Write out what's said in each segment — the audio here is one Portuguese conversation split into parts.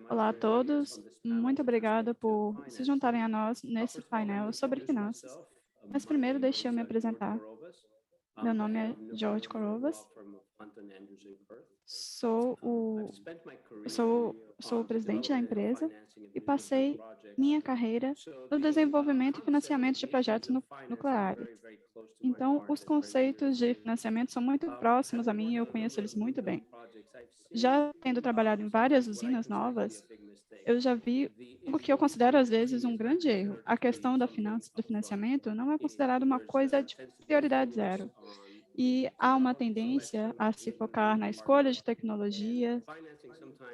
Olá a todos, muito obrigada por se juntarem a nós nesse painel sobre finanças. Mas primeiro, deixe eu me apresentar. Meu nome é George Korovas. Sou o presidente da empresa e passei minha carreira no desenvolvimento e financiamento de projetos nucleares. Então, os conceitos de financiamento são muito próximos a mim e eu conheço eles muito bem. Já tendo trabalhado em várias usinas novas, eu já vi o que eu considero, às vezes, um grande erro. A questão do financiamento não é considerada uma coisa de prioridade zero. E há uma tendência a se focar na escolha de tecnologia,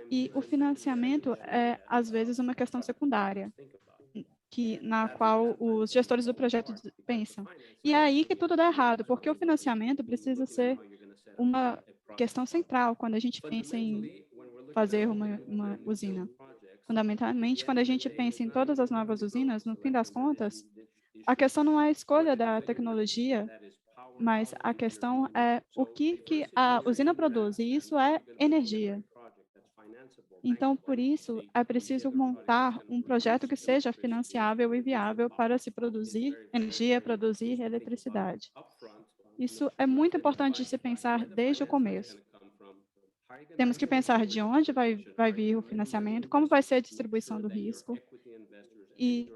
e o financiamento é, às vezes, uma questão secundária, na qual os gestores do projeto pensam. E é aí que tudo dá errado, porque o financiamento precisa ser uma questão central quando a gente pensa em fazer uma usina. Fundamentalmente, quando a gente pensa em todas as novas usinas, no fim das contas, a questão não é a escolha da tecnologia, mas a questão é o que a usina produz, e isso é energia. Então, por isso, é preciso montar um projeto que seja financiável e viável para se produzir energia, produzir eletricidade. Isso é muito importante de se pensar desde o começo. Temos que pensar de onde vai vir o financiamento, como vai ser a distribuição do risco e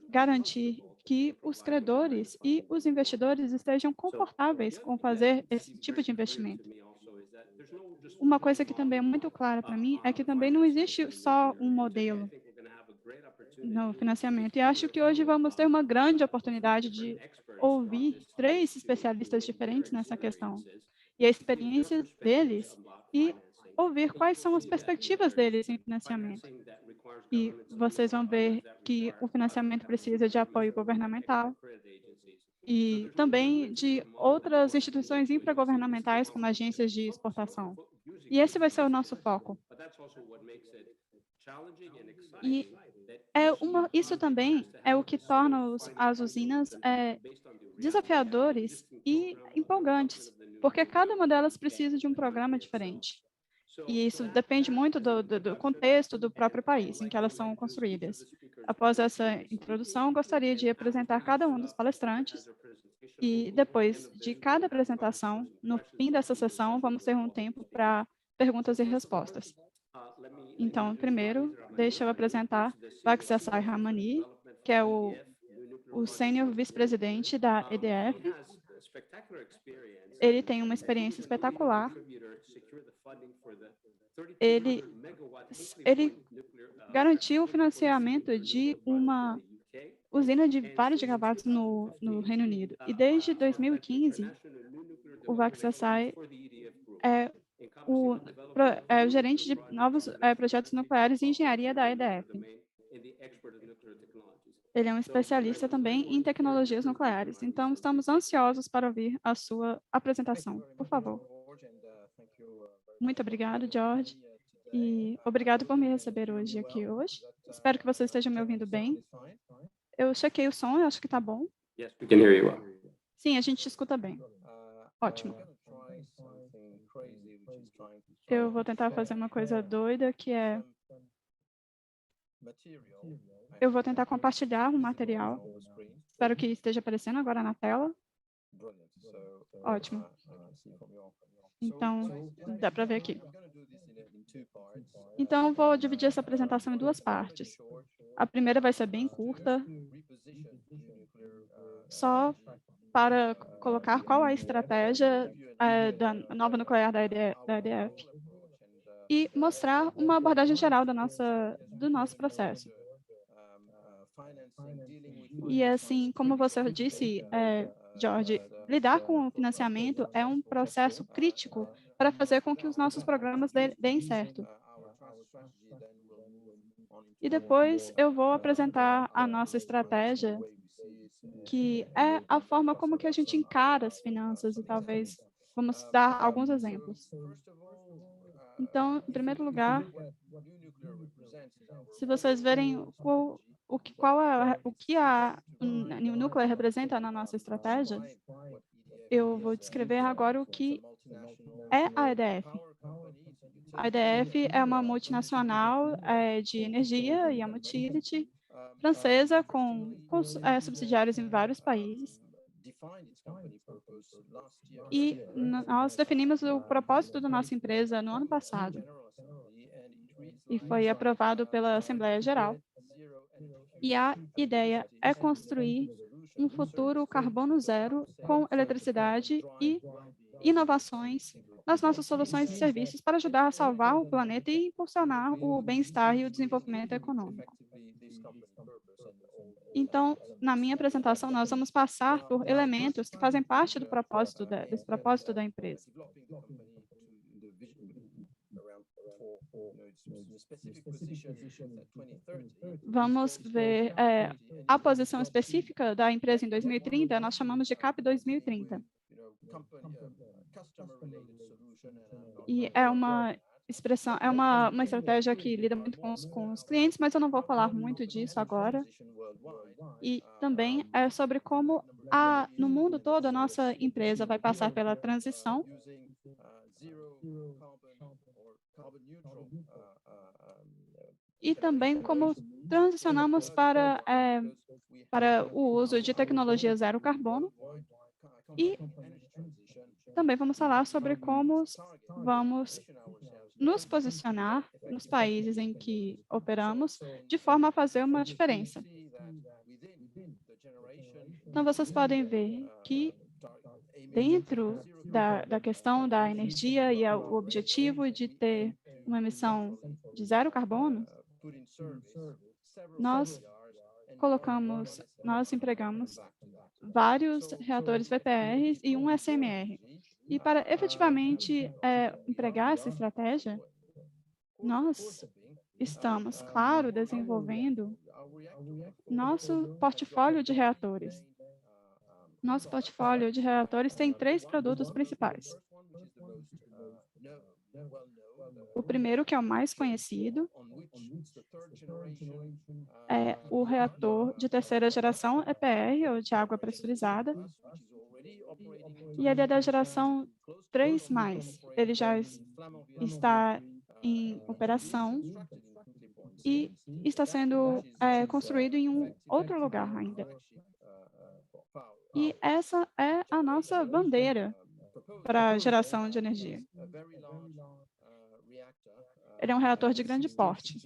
garantir que os credores e os investidores estejam confortáveis com fazer esse tipo de investimento. Uma coisa que também é muito clara para mim é que também não existe só um modelo no financiamento. E acho que hoje vamos ter uma grande oportunidade de ouvir 3 especialistas diferentes nessa questão e a experiência deles e ouvir quais são as perspectivas deles em financiamento. E vocês vão ver que o financiamento precisa de apoio governamental e também de outras instituições infragovernamentais, como agências de exportação. E esse vai ser o nosso foco. E isso também é o que torna as usinas desafiadores e empolgantes, porque cada uma delas precisa de um programa diferente. E isso depende muito do contexto do próprio país em que elas são construídas. Após essa introdução, gostaria de apresentar cada um dos palestrantes e depois de cada apresentação, no fim dessa sessão, vamos ter um tempo para perguntas e respostas. Então, primeiro, deixa eu apresentar Vaxasai Ramani, que é o sênior vice-presidente da EDF. Ele tem uma experiência espetacular. Ele garantiu o financiamento de uma usina de vários gigawatts no Reino Unido. E desde 2015, o Vaxasai é o gerente de novos projetos nucleares e engenharia da EDF. Ele é um especialista também em tecnologias nucleares. Então, estamos ansiosos para ouvir a sua apresentação. Por favor. Muito obrigado, George. E obrigado por me receber hoje aqui hoje. Espero que vocês estejam me ouvindo bem. Eu chequei o som, eu acho que está bom. Sim, a gente escuta bem. Ótimo. Eu vou tentar fazer uma coisa doida, que é... Eu vou tentar compartilhar um material. Espero que esteja aparecendo agora na tela. Ótimo. Então, dá para ver aqui. Então, vou dividir essa apresentação em 2 partes. A primeira vai ser bem curta, só para colocar qual é a estratégia da nova nuclear da EDF e mostrar uma abordagem geral do nosso processo. E assim, como você disse, George, lidar com o financiamento é um processo crítico para fazer com que os nossos programas deem certo. E depois eu vou apresentar a nossa estratégia, que é a forma como que a gente encara as finanças, e talvez vamos dar alguns exemplos. Então, em primeiro lugar, se vocês verem o que a núcleo representa na nossa estratégia, eu vou descrever agora o que é a EDF. A EDF é uma multinacional de energia e é uma utility francesa com subsidiários em vários países. E nós definimos o propósito da nossa empresa no ano passado. E foi aprovado pela Assembleia Geral. E a ideia é construir um futuro carbono zero com eletricidade e inovações nas nossas soluções e serviços para ajudar a salvar o planeta e impulsionar o bem-estar e o desenvolvimento econômico. Então, na minha apresentação, nós vamos passar por elementos que fazem parte do propósito desse propósito da empresa. Vamos ver a posição específica da empresa em 2030, nós chamamos de CAP 2030. E é uma expressão, é uma estratégia que lida muito com os clientes, mas eu não vou falar muito disso agora. E também é sobre como no mundo todo a nossa empresa vai passar pela transição e também como transicionamos para o uso de tecnologia zero carbono. E também vamos falar sobre como vamos nos posicionar nos países em que operamos de forma a fazer uma diferença. Então, vocês podem ver que dentro da questão da energia e o objetivo de ter uma emissão de zero carbono, nós empregamos vários reatores VPRs e um SMR. E para efetivamente empregar essa estratégia, nós estamos, claro, desenvolvendo nosso portfólio de reatores. Nosso portfólio de reatores tem 3 produtos principais. O primeiro, que é o mais conhecido, é o reator de terceira geração EPR, ou de água pressurizada. E ele é da geração 3+. Ele já está em operação e está sendo construído em um outro lugar ainda. E essa é a nossa bandeira para a geração de energia. Ele é um reator de grande porte.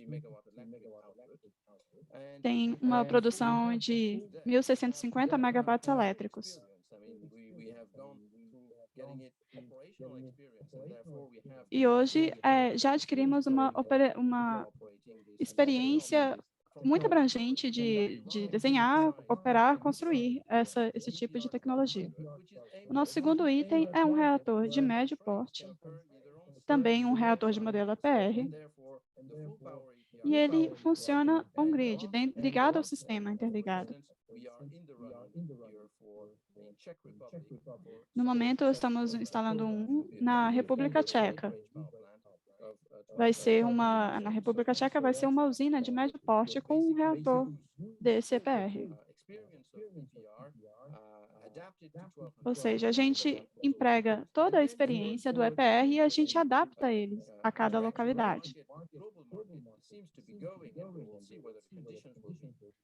Tem uma produção de 1.650 megawatts elétricos. E hoje já adquirimos uma experiência muito abrangente de desenhar, operar, construir esse tipo de tecnologia. O nosso segundo item é um reator de médio porte, também um reator de modelo APR, e ele funciona on-grid, ligado ao sistema interligado. No momento, estamos instalando um na República Tcheca. Na República Tcheca vai ser uma usina de médio porte com um reator desse EPR. Ou seja, a gente emprega toda a experiência do EPR e a gente adapta eles a cada localidade.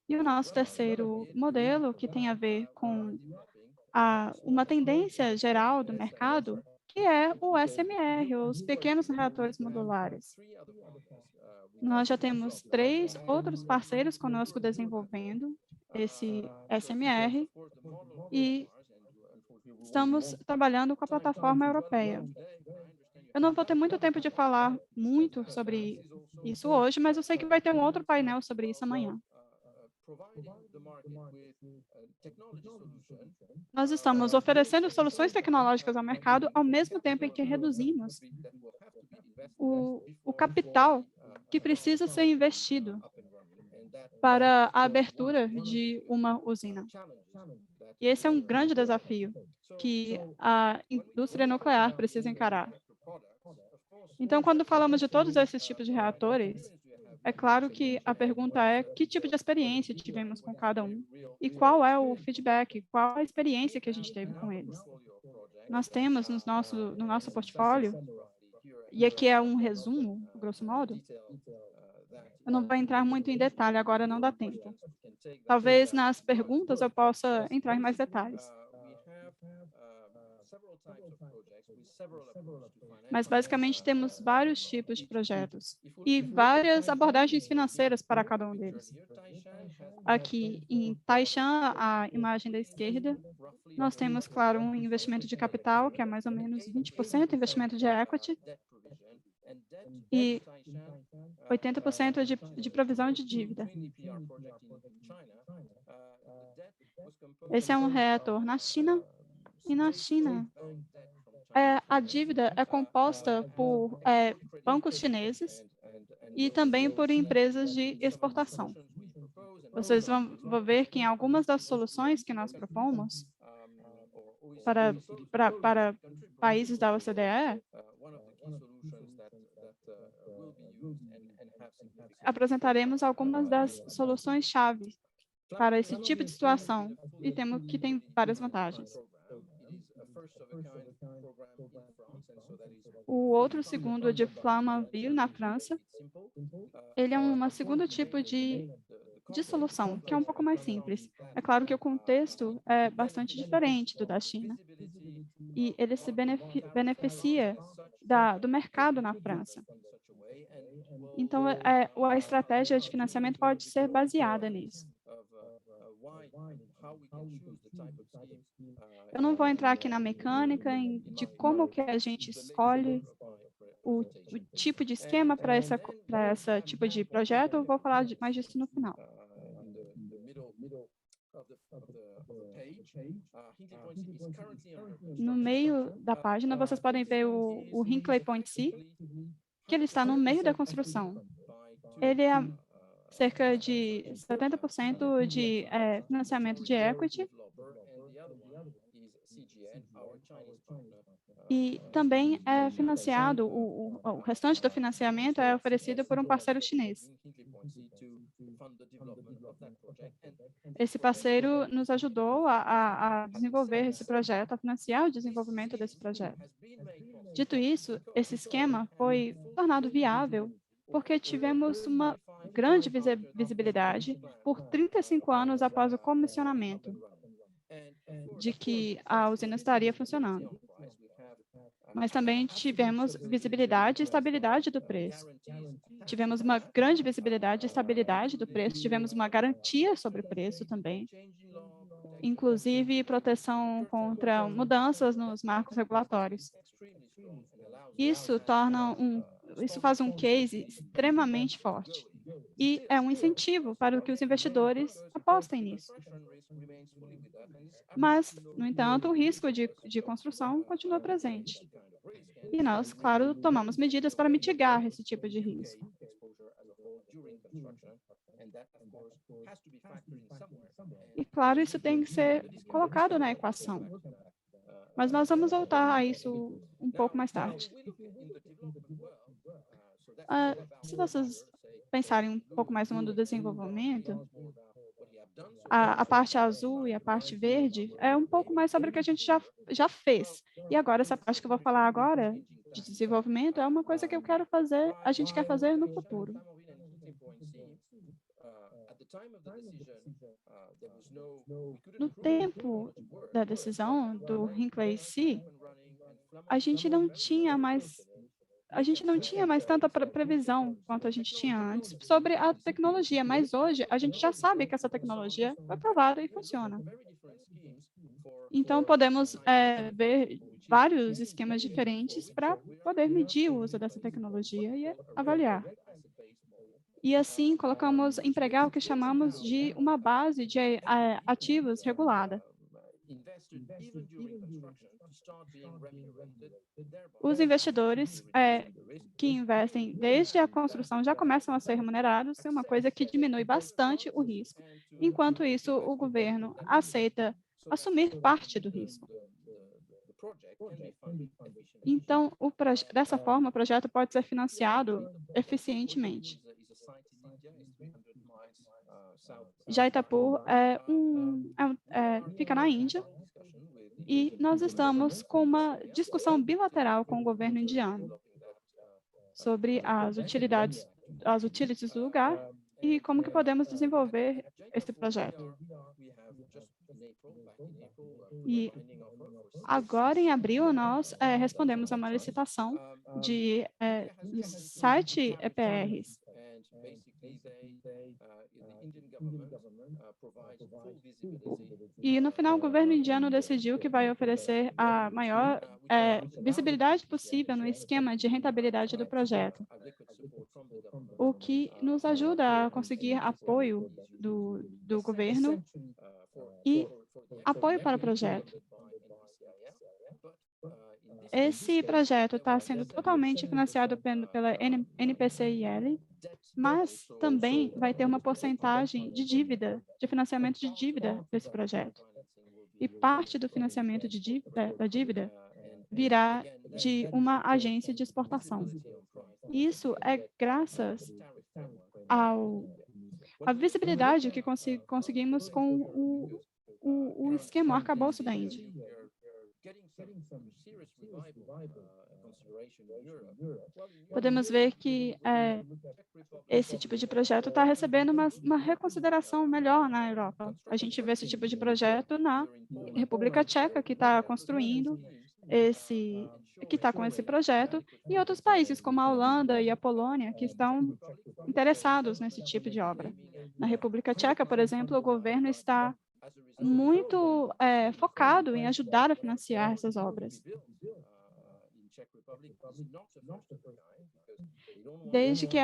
E o nosso terceiro modelo, que tem a ver com uma tendência geral do mercado, que é o SMR, os pequenos reatores modulares. Nós já temos 3 outros parceiros conosco desenvolvendo esse SMR e estamos trabalhando com a plataforma europeia. Eu não vou ter muito tempo de falar muito sobre isso hoje, mas eu sei que vai ter um outro painel sobre isso amanhã. Nós estamos oferecendo soluções tecnológicas ao mercado ao mesmo tempo em que reduzimos o capital que precisa ser investido para a abertura de uma usina. E esse é um grande desafio que a indústria nuclear precisa encarar. Então, quando falamos de todos esses tipos de reatores, é claro que a pergunta é que tipo de experiência tivemos com cada um e qual é o feedback, qual a experiência que a gente teve com eles. Nós temos no nosso portfólio e aqui é um resumo, grosso modo. Eu não vou entrar muito em detalhe, agora não dá tempo. Talvez nas perguntas eu possa entrar em mais detalhes. Mas, basicamente, temos vários tipos de projetos e várias abordagens financeiras para cada um deles. Aqui em Taishan, a imagem da esquerda, nós temos, claro, um investimento de capital, que é mais ou menos 20%, investimento de equity, e 80% de provisão de dívida. Esse é um reator na China, e na China, a dívida é composta por bancos chineses e também por empresas de exportação. Vocês vão ver que em algumas das soluções que nós propomos para países da OCDE, apresentaremos algumas das soluções-chave para esse tipo de situação e temos que tem várias vantagens. O outro segundo de Flamanville, na França, ele é um segundo tipo de solução, que é um pouco mais simples. É claro que o contexto é bastante diferente do da China, e ele se beneficia do mercado na França. Então, a estratégia de financiamento pode ser baseada nisso. Eu não vou entrar aqui na mecânica de como que a gente escolhe o tipo de esquema para esse tipo de projeto. Eu vou falar mais disso no final. No meio da página, vocês podem ver o Hinkley Point C, que ele está no meio da construção. Ele é cerca de 70% de financiamento de equity. E também é financiado, o restante do financiamento é oferecido por um parceiro chinês. Esse parceiro nos ajudou a desenvolver esse projeto, a financiar o desenvolvimento desse projeto. Dito isso, esse esquema foi tornado viável porque tivemos uma grande visibilidade por 35 anos após o comissionamento de que a usina estaria funcionando. Mas também tivemos visibilidade e estabilidade do preço. Tivemos uma grande visibilidade e estabilidade do preço, tivemos uma garantia sobre o preço também, inclusive proteção contra mudanças nos marcos regulatórios. Isso faz um case extremamente forte e é um incentivo para que os investidores apostem nisso. Mas, no entanto, o risco de construção continua presente. E nós, claro, tomamos medidas para mitigar esse tipo de risco. E, claro, isso tem que ser colocado na equação. Mas nós vamos voltar a isso um pouco mais tarde. Se vocês pensarem um pouco mais no mundo do desenvolvimento, a parte azul e a parte verde é um pouco mais sobre o que a gente já fez. E agora, essa parte que eu vou falar agora, de desenvolvimento, é uma coisa que eu quero fazer, a gente quer fazer no futuro. No tempo da decisão do Hinkley C, a gente não tinha mais tanta previsão quanto a gente tinha antes sobre a tecnologia, mas hoje a gente já sabe que essa tecnologia foi provada e funciona. Então, podemos ver vários esquemas diferentes para poder medir o uso dessa tecnologia e avaliar. E assim, colocamos empregar o que chamamos de uma base de ativos regulada. Os investidores que investem desde a construção já começam a ser remunerados, é uma coisa que diminui bastante o risco. Enquanto isso, o governo aceita assumir parte do risco. Então, dessa forma, o projeto pode ser financiado eficientemente. Jaitapur fica na Índia e nós estamos com uma discussão bilateral com o governo indiano. sobre as utilities do lugar e como que podemos desenvolver esse projeto. E agora, em abril, nós respondemos a uma licitação de 7 EPRs. E, no final, o governo indiano decidiu que vai oferecer a maior visibilidade possível no esquema de rentabilidade do projeto, o que nos ajuda a conseguir apoio do governo e apoio para o projeto. Esse projeto está sendo totalmente financiado pela NPCIL, mas também vai ter uma porcentagem de dívida, de financiamento de dívida desse projeto. E parte do financiamento da dívida virá de uma agência de exportação. Isso é graças à visibilidade que conseguimos com o esquema, o arcabouço da Índia. Podemos ver que esse tipo de projeto está recebendo uma reconsideração melhor na Europa. A gente vê esse tipo de projeto na República Tcheca, que está construindo que está com esse projeto, e outros países, como a Holanda e a Polônia, que estão interessados nesse tipo de obra. Na República Tcheca, por exemplo, o governo está muito focado em ajudar a financiar essas obras. Desde que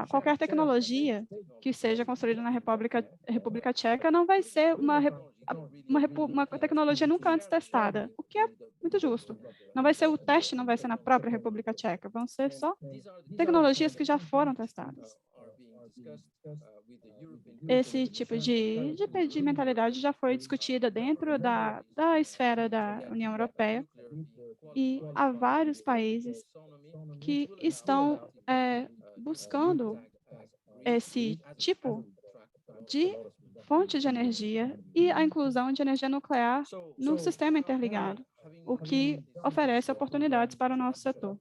qualquer tecnologia que seja construída na República Tcheca não vai ser uma tecnologia nunca antes testada, o que é muito justo. O teste não vai ser na própria República Tcheca, vão ser só tecnologias que já foram testadas. Esse tipo de mentalidade já foi discutida dentro da esfera da União Europeia e há vários países que estão buscando esse tipo de fonte de energia e a inclusão de energia nuclear no sistema interligado, o que oferece oportunidades para o nosso setor.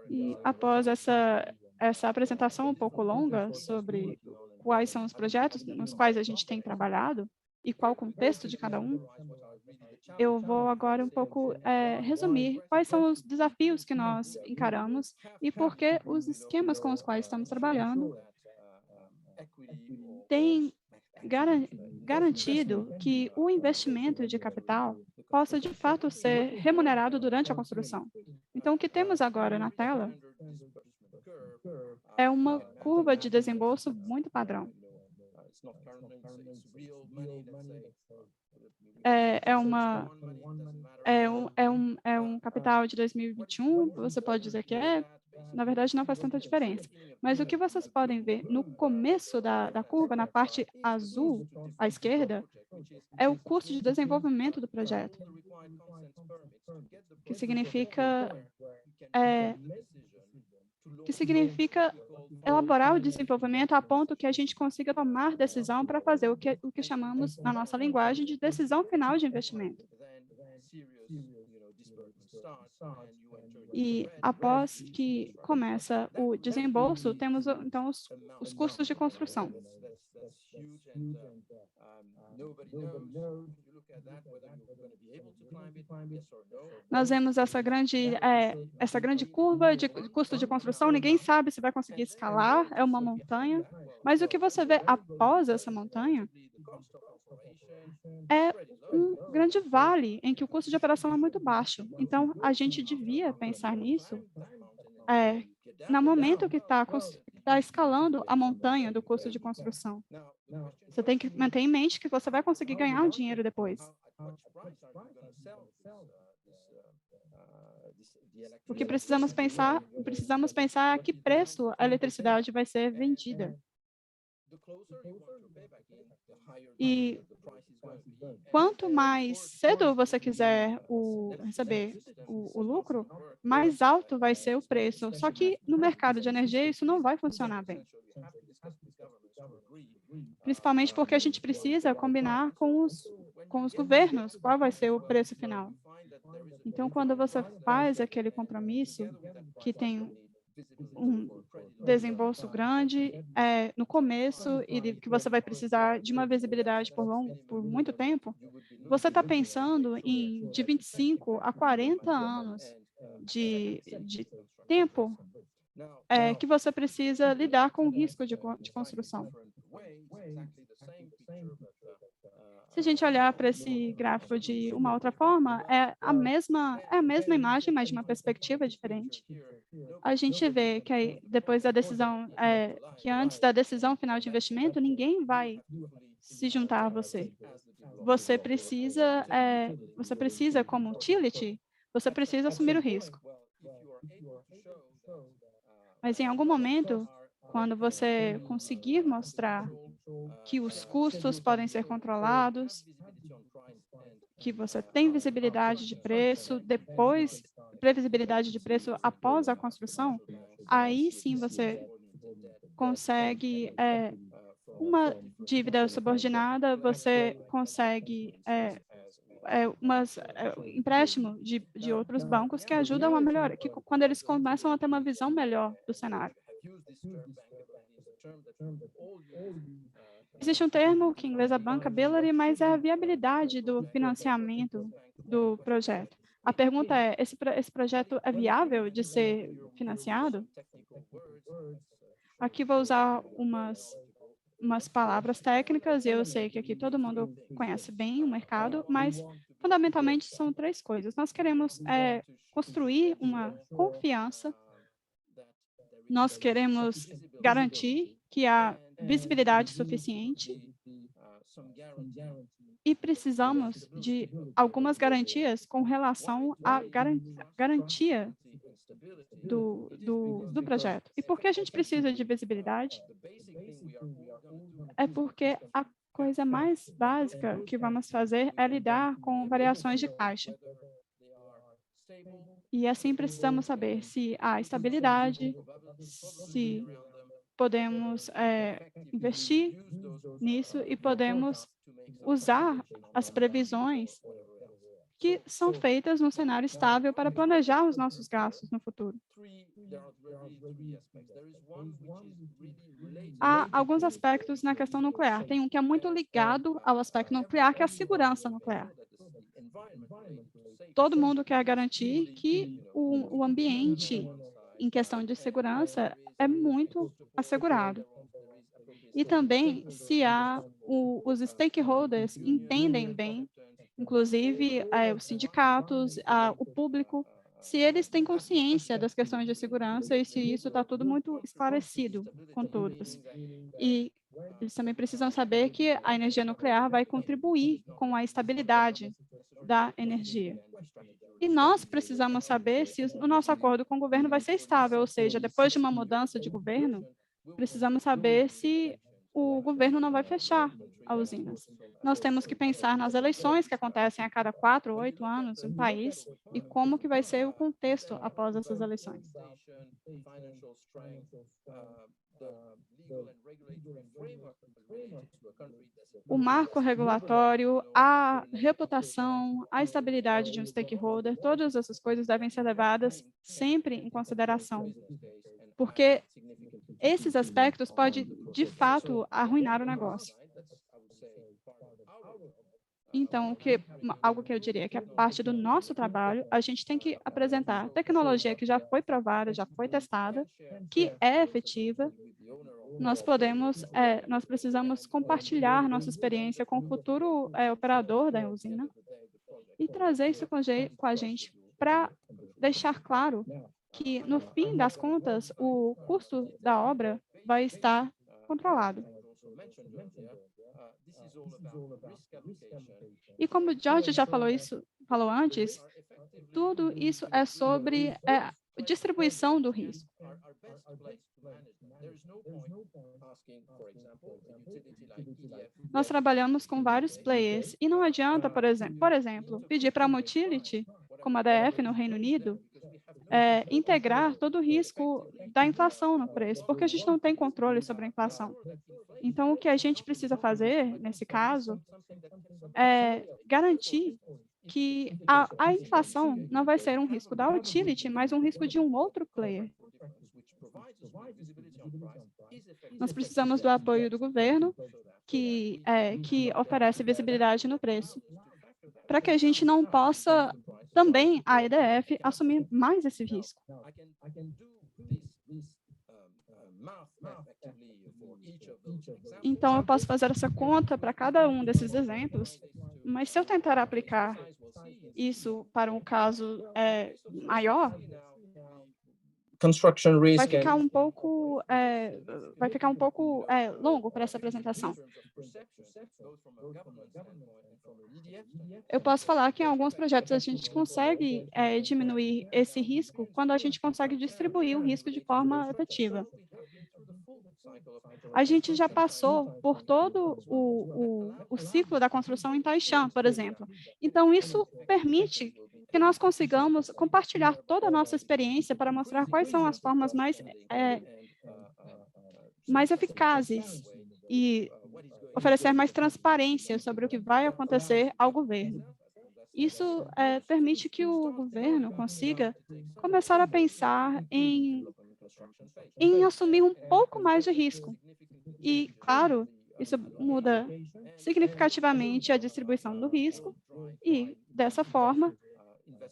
E após essa apresentação um pouco longa sobre quais são os projetos nos quais a gente tem trabalhado e qual o contexto de cada um, eu vou agora um pouco resumir quais são os desafios que nós encaramos e por que os esquemas com os quais estamos trabalhando têm garantido que o investimento de capital possa, de fato, ser remunerado durante a construção. Então, o que temos agora na tela é uma curva de desembolso muito padrão. É um capital de 2021, você pode dizer que na verdade não faz tanta diferença. Mas o que vocês podem ver no começo da curva, na parte azul à esquerda, é o custo de desenvolvimento do projeto, que significa elaborar o desenvolvimento a ponto que a gente consiga tomar decisão para fazer o que chamamos, na nossa linguagem, de decisão final de investimento. E após que começa o desembolso, temos, então, os custos de construção. Nós vemos essa grande curva de custo de construção, ninguém sabe se vai conseguir escalar, é uma montanha, mas o que você vê após essa montanha é um grande vale em que o custo de operação é muito baixo. Então, a gente devia pensar nisso no momento que está escalando a montanha do custo de construção. Você tem que manter em mente que você vai conseguir ganhar um dinheiro depois. O que precisamos pensar a que preço a eletricidade vai ser vendida. E quanto mais cedo você quiser receber o lucro, mais alto vai ser o preço. Só que no mercado de energia isso não vai funcionar bem. Principalmente porque a gente precisa combinar com os governos qual vai ser o preço final. Então, quando você faz aquele compromisso que tem um desembolso grande no começo e que você vai precisar de uma visibilidade por muito tempo, você está pensando de 25 a 40 anos de tempo que você precisa lidar com o risco de construção. Se a gente olhar para esse gráfico de uma outra forma, é a mesma imagem, mas de uma perspectiva diferente. A gente vê que aí, depois da decisão, que antes da decisão final de investimento, ninguém vai se juntar a você. Você precisa, como utility, você precisa assumir o risco. Mas em algum momento, quando você conseguir mostrar que os custos podem ser controlados, que você tem visibilidade de preço, depois, previsibilidade de preço após a construção, aí sim você consegue uma dívida subordinada, você consegue empréstimo de outros bancos que ajudam a melhorar, que quando eles começam a ter uma visão melhor do cenário. Existe um termo que em inglês é bankability, mas é a viabilidade do financiamento do projeto. A pergunta é, esse projeto é viável de ser financiado? Aqui vou usar umas palavras técnicas, e eu sei que aqui todo mundo conhece bem o mercado, mas fundamentalmente são três coisas. Nós queremos construir uma confiança, nós queremos garantir que há visibilidade suficiente e precisamos de algumas garantias com relação à garantia do projeto. E por que a gente precisa de visibilidade? É porque a coisa mais básica que vamos fazer é lidar com variações de caixa. E assim precisamos saber se há estabilidade, se podemos investir nisso e podemos usar as previsões que são feitas num cenário estável para planejar os nossos gastos no futuro. Há alguns aspectos na questão nuclear. Tem um que é muito ligado ao aspecto nuclear, que é a segurança nuclear. Todo mundo quer garantir que o ambiente em questão de segurança é muito assegurado. E também, se os stakeholders entendem bem, inclusive os sindicatos, o público, se eles têm consciência das questões de segurança e se isso está tudo muito esclarecido com todos. E eles também precisam saber que a energia nuclear vai contribuir com a estabilidade da energia. E nós precisamos saber se o nosso acordo com o governo vai ser estável, ou seja, depois de uma mudança de governo, precisamos saber se o governo não vai fechar as usinas. Nós temos que pensar nas eleições que acontecem a cada 4 ou 8 anos no país e como que vai ser o contexto após essas eleições. O marco regulatório, a reputação, a estabilidade de um stakeholder, todas essas coisas devem ser levadas sempre em consideração, porque esses aspectos podem, de fato, arruinar o negócio. Então, algo que eu diria que é parte do nosso trabalho, a gente tem que apresentar tecnologia que já foi provada, já foi testada, que é efetiva. Nós precisamos compartilhar nossa experiência com o futuro operador da usina e trazer isso com a gente para deixar claro que, no fim das contas, o custo da obra vai estar controlado. E como o George já falou antes, tudo isso é sobre distribuição do risco. Nós trabalhamos com vários players e não adianta, por exemplo, pedir para uma utility, como a DF no Reino Unido, integrar todo o risco da inflação no preço, porque a gente não tem controle sobre a inflação. Então, o que a gente precisa fazer, nesse caso, é garantir que a inflação não vai ser um risco da utility, mas um risco de um outro player. Nós precisamos do apoio do governo, que oferece visibilidade no preço, para que a gente não possa também, a EDF, assumir mais esse risco. Então, eu posso fazer essa conta para cada um desses exemplos, mas se eu tentar aplicar isso para um caso maior, vai ficar um pouco longo para essa apresentação. Eu posso falar que em alguns projetos a gente consegue diminuir esse risco quando a gente consegue distribuir o risco de forma efetiva. A gente já passou por todo o ciclo da construção em Taishan, por exemplo. Então, isso permite que nós consigamos compartilhar toda a nossa experiência para mostrar quais são as formas mais eficazes e oferecer mais transparência sobre o que vai acontecer ao governo. Isso permite que o governo consiga começar a pensar em assumir um pouco mais de risco. E, claro, isso muda significativamente a distribuição do risco e, dessa forma,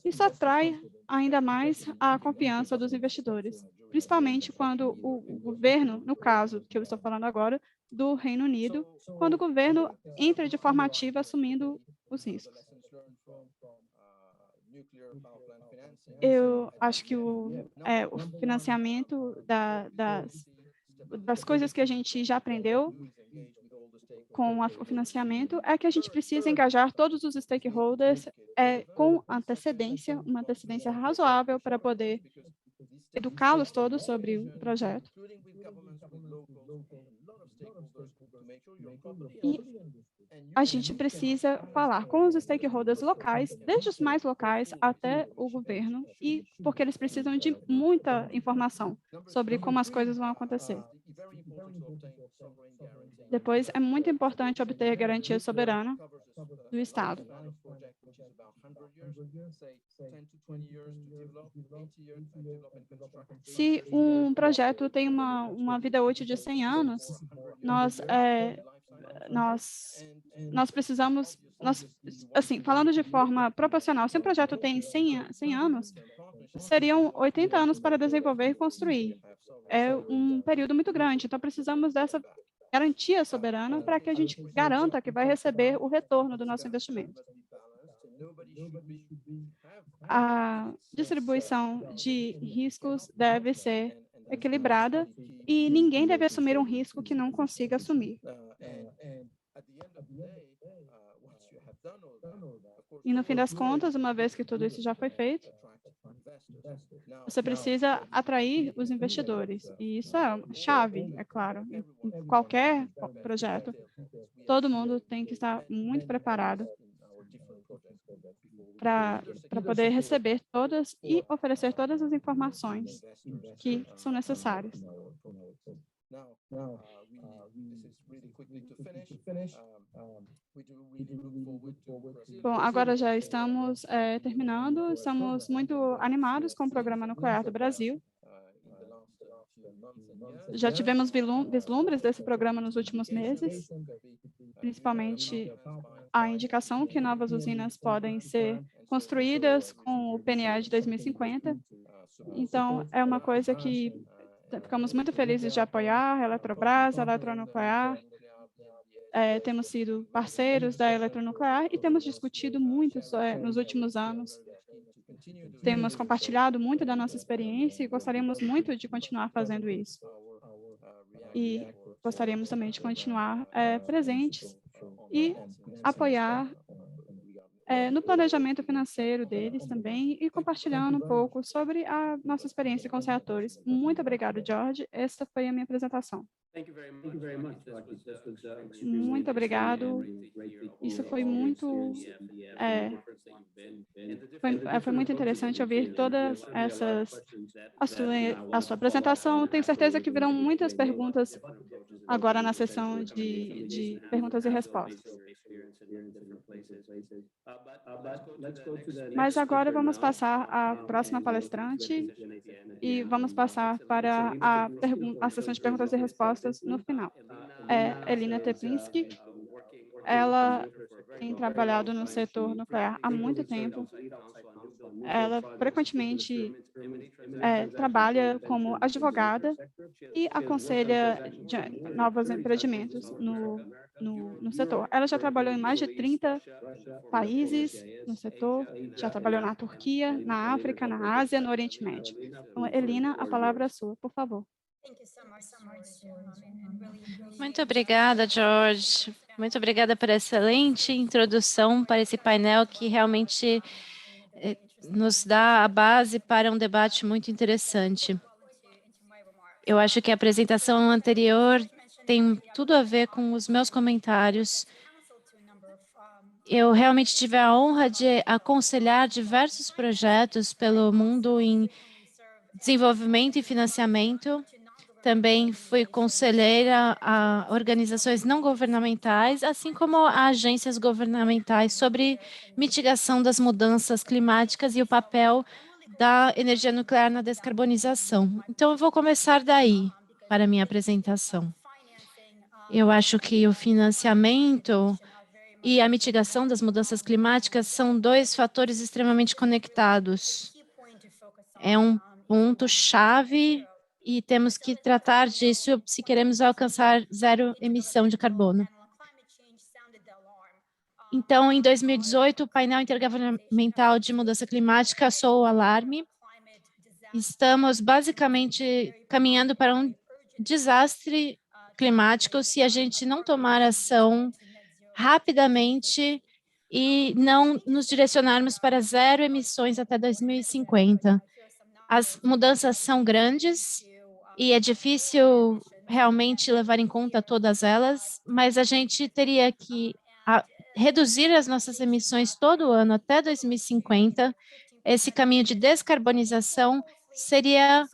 isso atrai ainda mais a confiança dos investidores, principalmente quando o governo, no caso que eu estou falando agora, do Reino Unido, quando o governo entra de forma ativa assumindo os riscos. Eu acho que o financiamento das coisas que a gente já aprendeu com o financiamento é que a gente precisa engajar todos os stakeholders com antecedência, uma antecedência razoável para poder educá-los todos sobre o projeto. E a gente precisa falar com os stakeholders locais, desde os mais locais até o governo, e porque eles precisam de muita informação sobre como as coisas vão acontecer. Depois, é muito importante obter garantia soberana do Estado. Se um projeto tem uma vida útil de 100 anos, nós precisamos, assim, falando de forma proporcional, se um projeto tem 100 anos, seriam 80 anos para desenvolver e construir. É um período muito grande, então precisamos dessa garantia soberana para que a gente garanta que vai receber o retorno do nosso investimento. A distribuição de riscos deve ser equilibrada e ninguém deve assumir um risco que não consiga assumir. E, no fim das contas, uma vez que tudo isso já foi feito, você precisa atrair os investidores. E isso é uma chave, é claro, em qualquer projeto. Todo mundo tem que estar muito preparado para poder receber todas e oferecer todas as informações que são necessárias. Bom, agora já estamos terminando. Estamos muito animados com o Programa Nuclear do Brasil. Já tivemos vislumbres desse programa nos últimos meses, principalmente a indicação que novas usinas podem ser construídas com o PNE de 2050. Então, é uma coisa que ficamos muito felizes de apoiar, a Eletrobras, a Eletronuclear. Temos sido parceiros da Eletronuclear e temos discutido muito nos últimos anos. Temos compartilhado muito da nossa experiência e gostaríamos muito de continuar fazendo isso. E gostaríamos também de continuar presentes e apoiar no planejamento financeiro deles também e compartilhando um pouco sobre a nossa experiência com os reatores. Muito obrigado, George. Essa foi a minha apresentação. Muito obrigado. Isso foi muito foi muito interessante ouvir todas essas a sua apresentação. Tenho certeza que virão muitas perguntas agora na sessão de perguntas e respostas. Mas agora vamos passar à próxima palestrante e vamos passar para a sessão de perguntas e respostas no final. Elina Teplinsky, ela tem trabalhado no setor nuclear há muito tempo. Ela frequentemente trabalha como advogada e aconselha novos empreendimentos no setor. Ela já trabalhou em mais de 30 países no setor, já trabalhou na Turquia, na África, na Ásia, no Oriente Médio. Então, Elina, a palavra é sua, por favor. Muito obrigada, George. Muito obrigada por essa excelente introdução para esse painel que realmente nos dá a base para um debate muito interessante. Eu acho que a apresentação anterior tem tudo a ver com os meus comentários. Eu realmente tive a honra de aconselhar diversos projetos pelo mundo em desenvolvimento e financiamento. Também fui conselheira a organizações não governamentais, assim como a agências governamentais sobre mitigação das mudanças climáticas e o papel da energia nuclear na descarbonização. Então, eu vou começar daí para a minha apresentação. Eu acho que o financiamento e a mitigação das mudanças climáticas são dois fatores extremamente conectados. É um ponto-chave e temos que tratar disso se queremos alcançar zero emissão de carbono. Então, em 2018, o painel intergovernamental de mudança climática soou o alarme. Estamos basicamente caminhando para um desastre climático se a gente não tomar ação rapidamente e não nos direcionarmos para zero emissões até 2050. As mudanças são grandes e é difícil realmente levar em conta todas elas, mas a gente teria que reduzir as nossas emissões todo ano até 2050. Esse caminho de descarbonização seria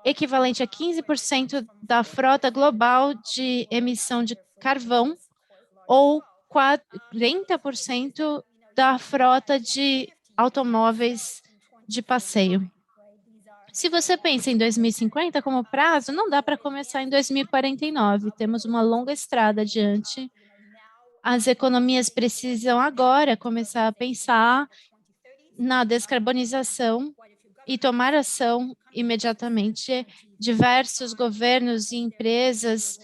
equivalente a 15% da frota global de emissão de carvão ou 40% da frota de automóveis de passeio. Se você pensa em 2050 como prazo, não dá para começar em 2049. Temos uma longa estrada adiante. As economias precisam agora começar a pensar na descarbonização e tomar ação imediatamente. Diversos governos e empresas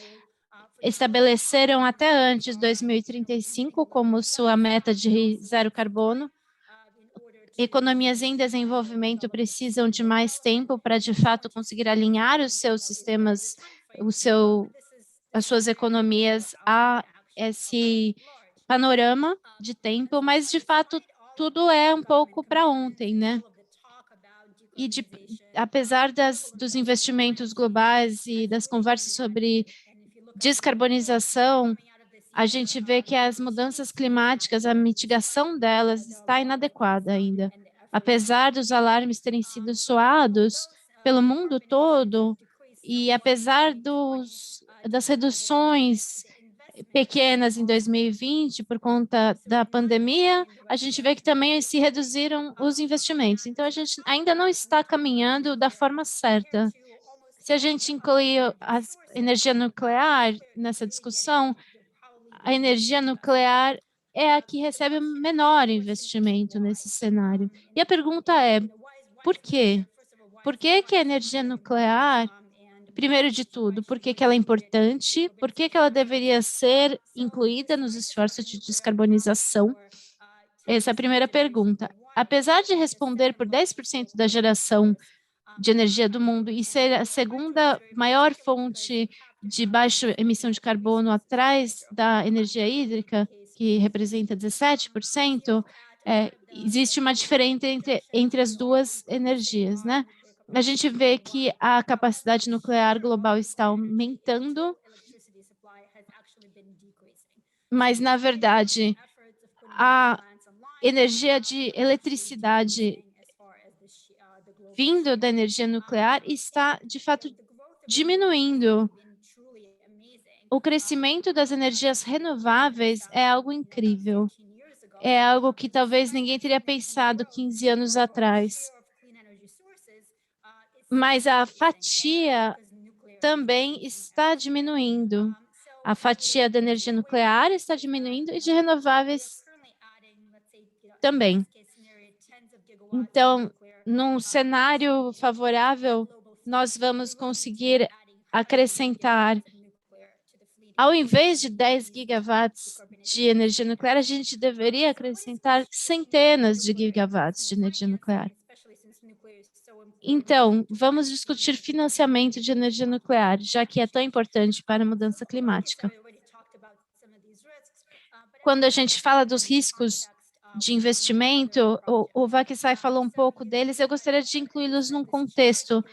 estabeleceram até antes de 2035 como sua meta de zero carbono. Economias em desenvolvimento precisam de mais tempo para, de fato, conseguir alinhar os seus sistemas, as suas economias a esse panorama de tempo, mas, de fato, tudo é um pouco para ontem, né? E, apesar dos investimentos globais e das conversas sobre descarbonização, a gente vê que as mudanças climáticas, a mitigação delas está inadequada ainda. Apesar dos alarmes terem sido soados pelo mundo todo, e apesar das reduções pequenas em 2020 por conta da pandemia, a gente vê que também se reduziram os investimentos. Então, a gente ainda não está caminhando da forma certa. Se a gente incluir a energia nuclear nessa discussão, a energia nuclear é a que recebe menor investimento nesse cenário. E a pergunta é, por quê? Por que que a energia nuclear, primeiro de tudo, por que que ela é importante? Por que que ela deveria ser incluída nos esforços de descarbonização? Essa é a primeira pergunta. Apesar de responder por 10% da geração de energia do mundo e ser a segunda maior fonte de baixa emissão de carbono atrás da energia hídrica, que representa 17%, existe uma diferença entre as duas energias, né? A gente vê que a capacidade nuclear global está aumentando, mas, na verdade, a energia de eletricidade vindo da energia nuclear está, de fato, diminuindo. o crescimento das energias renováveis é algo incrível. É algo que talvez ninguém teria pensado 15 anos atrás. Mas a fatia também está diminuindo. A fatia da energia nuclear está diminuindo e de renováveis também. Então, num cenário favorável, nós vamos conseguir acrescentar, ao invés de 10 gigawatts de energia nuclear, a gente deveria acrescentar centenas de gigawatts de energia nuclear. Então, vamos discutir financiamento de energia nuclear, já que é tão importante para a mudança climática. Quando a gente fala dos riscos de investimento, o Vaquissai falou um pouco deles, eu gostaria de incluí-los num contexto.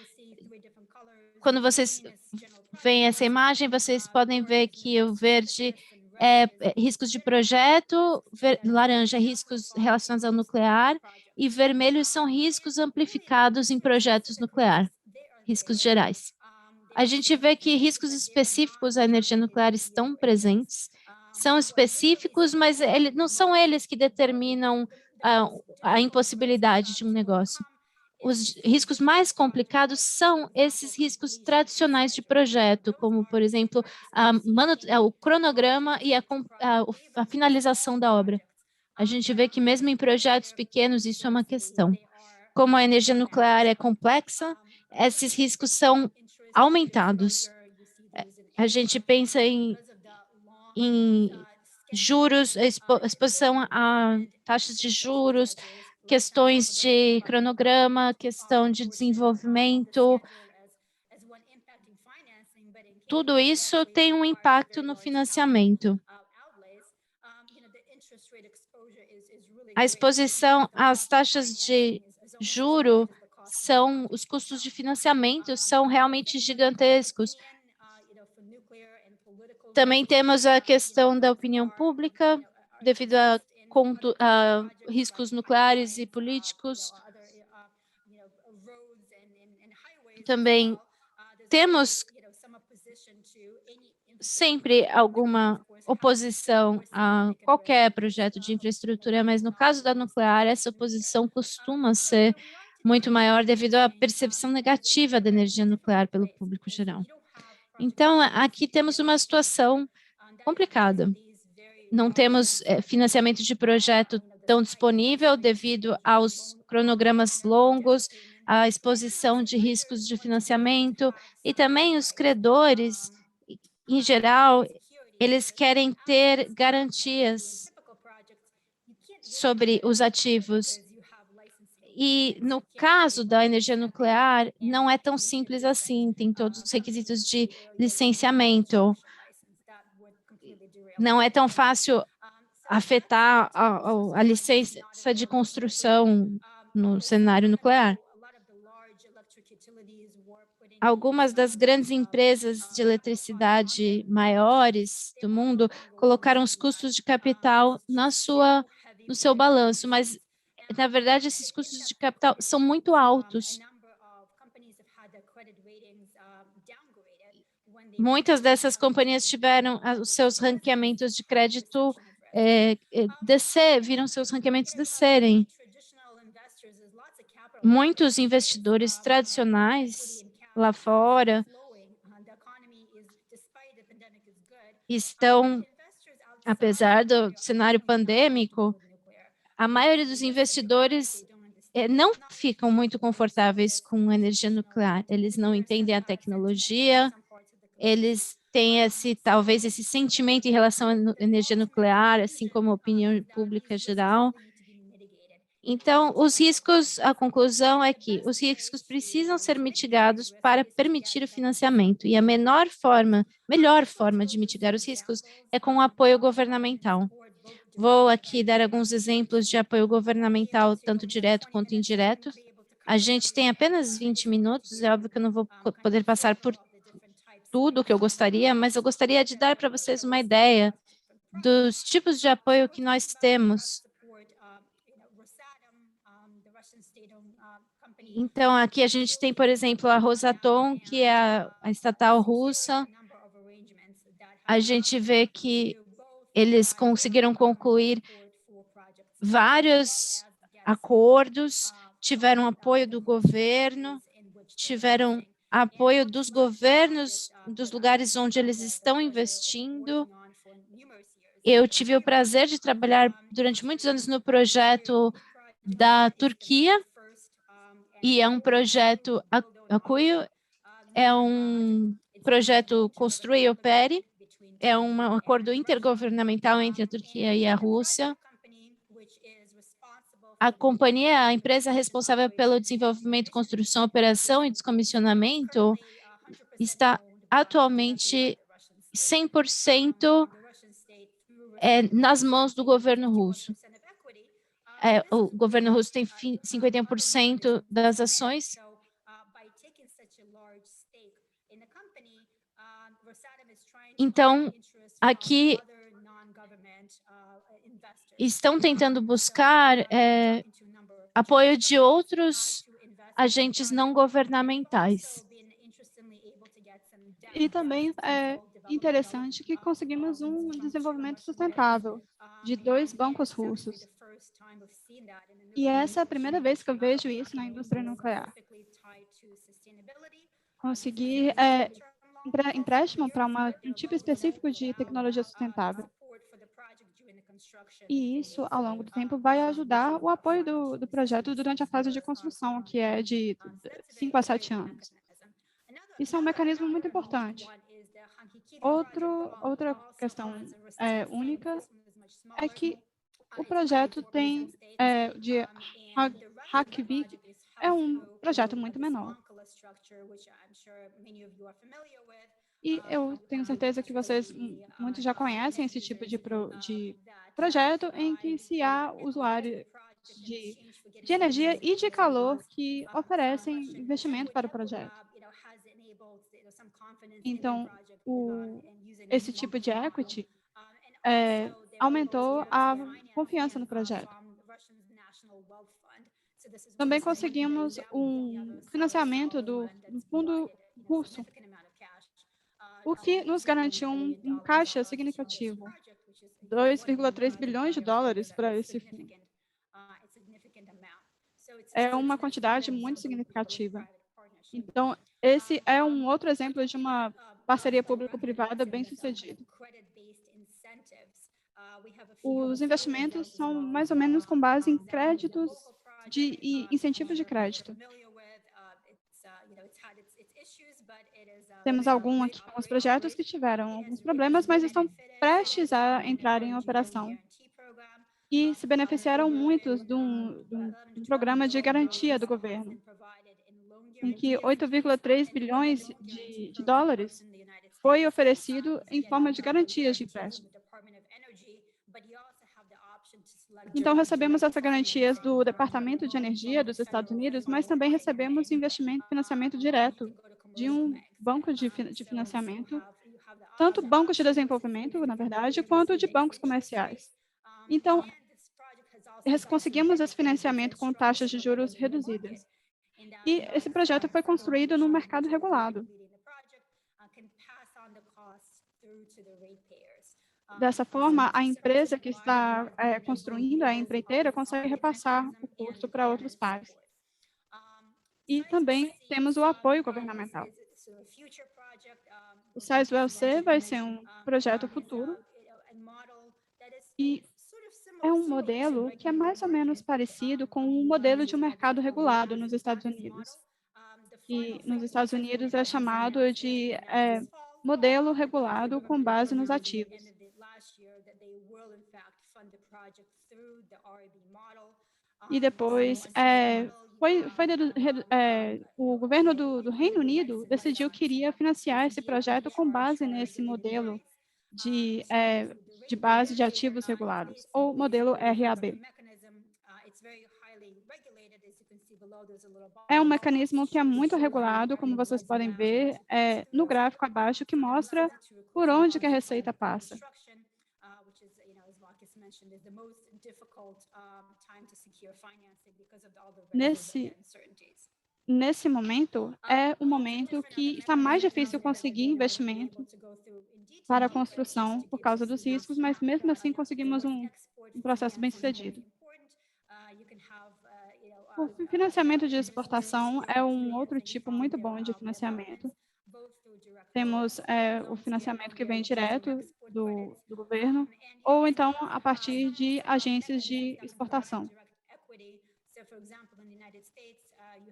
Quando vocês veem essa imagem, vocês podem ver que o verde é riscos de projeto, laranja é riscos relacionados ao nuclear e vermelho são riscos amplificados em projetos nuclear, riscos gerais. A gente vê que riscos específicos à energia nuclear estão presentes, são específicos, mas não são eles que determinam a impossibilidade de um negócio. Os riscos mais complicados são esses riscos tradicionais de projeto, como, por exemplo, o cronograma e a finalização da obra. A gente vê que mesmo em projetos pequenos isso é uma questão. Como a energia nuclear é complexa, esses riscos são aumentados. A gente pensa em juros, exposição a taxas de juros, questões de cronograma, questão de desenvolvimento. Tudo isso tem um impacto no financiamento. A exposição às taxas de juro os custos de financiamento são realmente gigantescos. Também temos a questão da opinião pública, devido a riscos nucleares e políticos. Também temos sempre alguma oposição a qualquer projeto de infraestrutura, mas no caso da nuclear, essa oposição costuma ser muito maior devido à percepção negativa da energia nuclear pelo público geral. Então, aqui temos uma situação complicada. Não temos financiamento de projeto tão disponível devido aos cronogramas longos, à exposição de riscos de financiamento e também os credores, em geral, eles querem ter garantias sobre os ativos. E no caso da energia nuclear, não é tão simples assim, tem todos os requisitos de licenciamento. Não é tão fácil afetar a licença de construção no cenário nuclear. Algumas das grandes empresas de eletricidade maiores do mundo colocaram os custos de capital no seu balanço, mas, na verdade, esses custos de capital são muito altos. Muitas dessas companhias tiveram os seus ranqueamentos de crédito viram seus ranqueamentos descerem. Muitos investidores tradicionais lá fora estão, apesar do cenário pandêmico, a maioria dos investidores não ficam muito confortáveis com energia nuclear. Eles não entendem a tecnologia, eles têm talvez esse sentimento em relação à energia nuclear, assim como a opinião pública geral. Então, os riscos, a conclusão é que os riscos precisam ser mitigados para permitir o financiamento, e a melhor forma de mitigar os riscos é com o apoio governamental. Vou aqui dar alguns exemplos de apoio governamental, tanto direto quanto indireto. A gente tem apenas 20 minutos, é óbvio que eu não vou poder passar por tudo o que eu gostaria, mas eu gostaria de dar para vocês uma ideia dos tipos de apoio que nós temos. Então, aqui a gente tem, por exemplo, a Rosatom, que é a estatal russa. a gente vê que eles conseguiram concluir vários acordos, tiveram apoio do governo, tiveram apoio dos governos dos lugares onde eles estão investindo. Eu tive o prazer de trabalhar durante muitos anos no projeto da Turquia, e é um projeto Akuyu, é um projeto Construa e Opere, é um acordo intergovernamental entre a Turquia e a Rússia. A companhia, a empresa responsável pelo desenvolvimento, construção, operação e descomissionamento está atualmente 100% nas mãos do governo russo. O governo russo tem 51% das ações. Então, aqui estão tentando buscar apoio de outros agentes não governamentais. E também é interessante que conseguimos um desenvolvimento sustentável de 2 bancos russos. E essa é a primeira vez que eu vejo isso na indústria nuclear. Conseguir empréstimo para um tipo específico de tecnologia sustentável. E isso, ao longo do tempo, vai ajudar o apoio do projeto durante a fase de construção, que é de 5 a 7 anos. Isso é um mecanismo muito importante. Outra questão única é que o projeto de Reykjavik é um projeto muito menor. E eu tenho certeza que vocês muitos já conhecem esse tipo de projeto em que se há usuários de energia e de calor que oferecem investimento para o projeto. Então, esse tipo de equity aumentou a confiança no projeto. Também conseguimos um financiamento do fundo russo, o que nos garantiu um caixa significativo, 2,3 bilhões de dólares para esse fundo. É uma quantidade muito significativa. Então, esse é um outro exemplo de uma parceria público-privada bem-sucedida. Os investimentos são mais ou menos com base em créditos e incentivos de crédito. Temos alguns projetos que tiveram alguns problemas, mas estão prestes a entrar em operação e se beneficiaram muito de um programa de garantia do governo, em que 8,3 bilhões de dólares foi oferecido em forma de garantias de empréstimo. Então, recebemos essas garantias do Departamento de Energia dos Estados Unidos, mas também recebemos financiamento direto de um banco de financiamento, tanto bancos de desenvolvimento, na verdade, quanto de bancos comerciais. Então, conseguimos esse financiamento com taxas de juros reduzidas. E esse projeto foi construído no mercado regulado. Dessa forma, a empresa que está construindo, a empreiteira, consegue repassar o custo para outros pares. E também temos o apoio governamental. O Sizewell C vai ser um projeto futuro e é um modelo que é mais ou menos parecido com o modelo de um mercado regulado nos Estados Unidos. E nos Estados Unidos é chamado de modelo regulado com base nos ativos. E depois, o governo do Reino Unido decidiu que iria financiar esse projeto com base nesse modelo de base de ativos regulados, ou modelo RAB. É um mecanismo que é muito regulado, como vocês podem ver no gráfico abaixo, que mostra por onde que a receita passa. nesse momento, é um momento que está mais difícil conseguir investimento para a construção por causa dos riscos, mas mesmo assim conseguimos um processo bem sucedido. O financiamento de exportação é um outro tipo muito bom de financiamento. Temos o financiamento que vem direto do governo, ou então a partir de agências de exportação.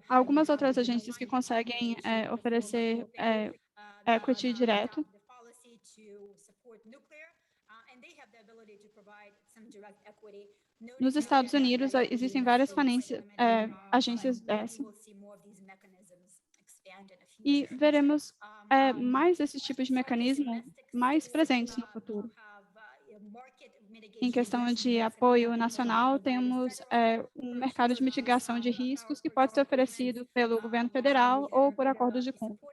Há algumas outras agências que conseguem oferecer equity direto. Nos Estados Unidos, existem várias agências dessas. E veremos mais esses tipos de mecanismo mais presentes no futuro. Em questão de apoio nacional, temos um mercado de mitigação de riscos que pode ser oferecido pelo governo federal ou por acordos de compra.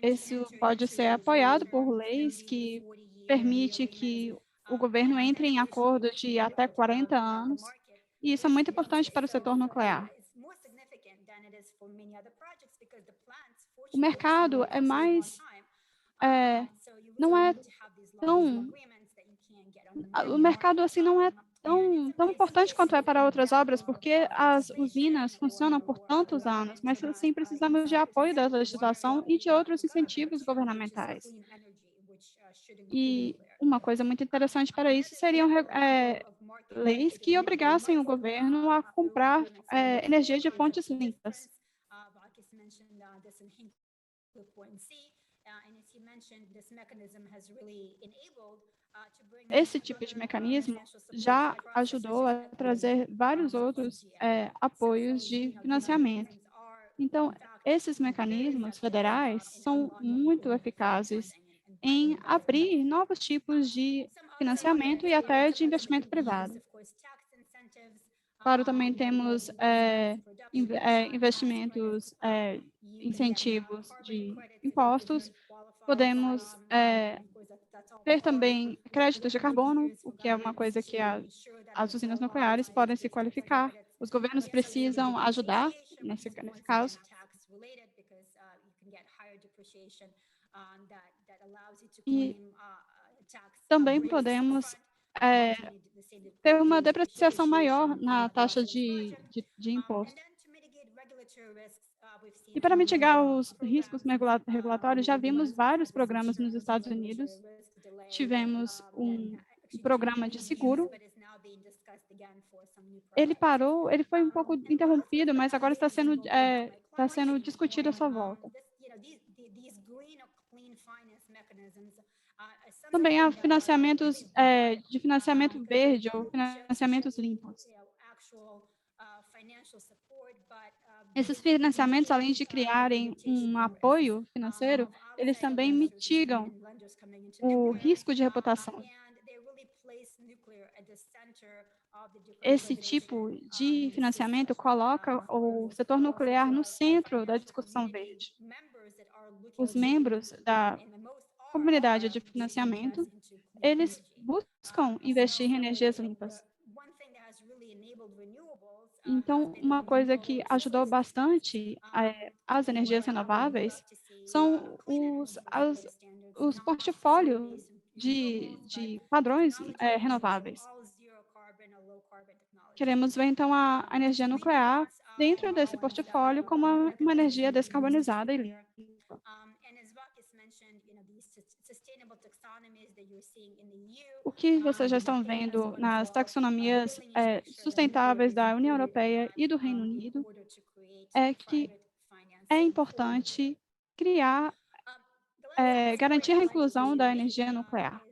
Isso pode ser apoiado por leis que permite que o governo entre em acordo de até 40 anos, e isso é muito importante para o setor nuclear. O mercado é mais, não é tão, o mercado assim não é tão importante quanto é para outras obras, porque as usinas funcionam por tantos anos, mas sim precisamos de apoio da legislação e de outros incentivos governamentais. E uma coisa muito interessante para isso seriam leis que obrigassem o governo a comprar energia de fontes limpas. Esse tipo de mecanismo já ajudou a trazer vários outros apoios de financiamento. Então, esses mecanismos federais são muito eficazes em abrir novos tipos de financiamento e até de investimento privado. Claro, também temos investimentos, incentivos de impostos. Podemos ter também créditos de carbono, o que é uma coisa que as usinas nucleares podem se qualificar. Os governos precisam ajudar nesse caso. E também podemos ter uma depreciação maior na taxa de imposto. E para mitigar os riscos regulatórios, já vimos vários programas nos Estados Unidos. Tivemos um programa de seguro. Ele parou, ele foi um pouco interrompido, mas agora está sendo discutido a sua volta. Também há financiamentos de financiamento verde ou financiamentos limpos. Esses financiamentos, além de criarem um apoio financeiro, eles também mitigam o risco de reputação. Esse tipo de financiamento coloca o setor nuclear no centro da discussão verde. Os membros da comunidade de financiamento, eles buscam investir em energias limpas. Então, uma coisa que ajudou bastante as energias renováveis são os portfólios de padrões renováveis. Queremos ver, então, a energia nuclear dentro desse portfólio como uma energia descarbonizada e limpa. O que vocês já estão vendo nas taxonomias sustentáveis da União Europeia e do Reino Unido é que é importante garantir a inclusão da energia nuclear.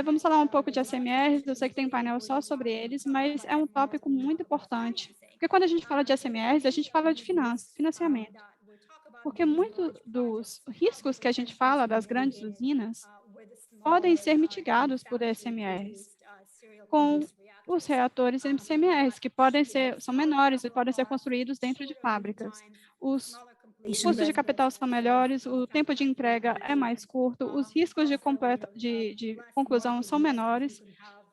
Vamos falar um pouco de SMRs, eu sei que tem um painel só sobre eles, mas é um tópico muito importante. Porque quando a gente fala de SMRs, a gente fala de financiamento. Porque muitos dos riscos que a gente fala das grandes usinas podem ser mitigados por SMRs, com os reatores SMRs, que são menores e podem ser construídos dentro de fábricas. Os custos de capital são melhores, o tempo de entrega é mais curto, os riscos de conclusão são menores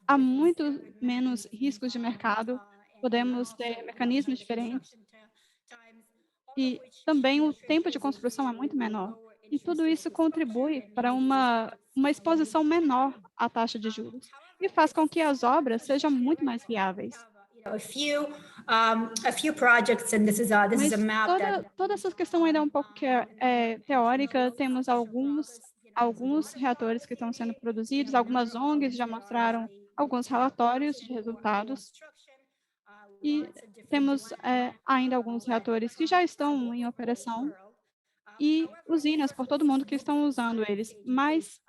há muito menos riscos de mercado, podemos ter mecanismos diferentes e também o tempo de construção é muito menor. E tudo isso contribui para uma exposição menor à taxa de juros e faz com que as obras sejam muito mais viáveis. Mas toda essa questão ainda é um pouco teórica. Temos alguns reatores que estão sendo produzidos, algumas ONGs já mostraram alguns relatórios de resultados e temos ainda alguns reatores que já estão em operação e usinas por todo mundo que estão usando eles, mas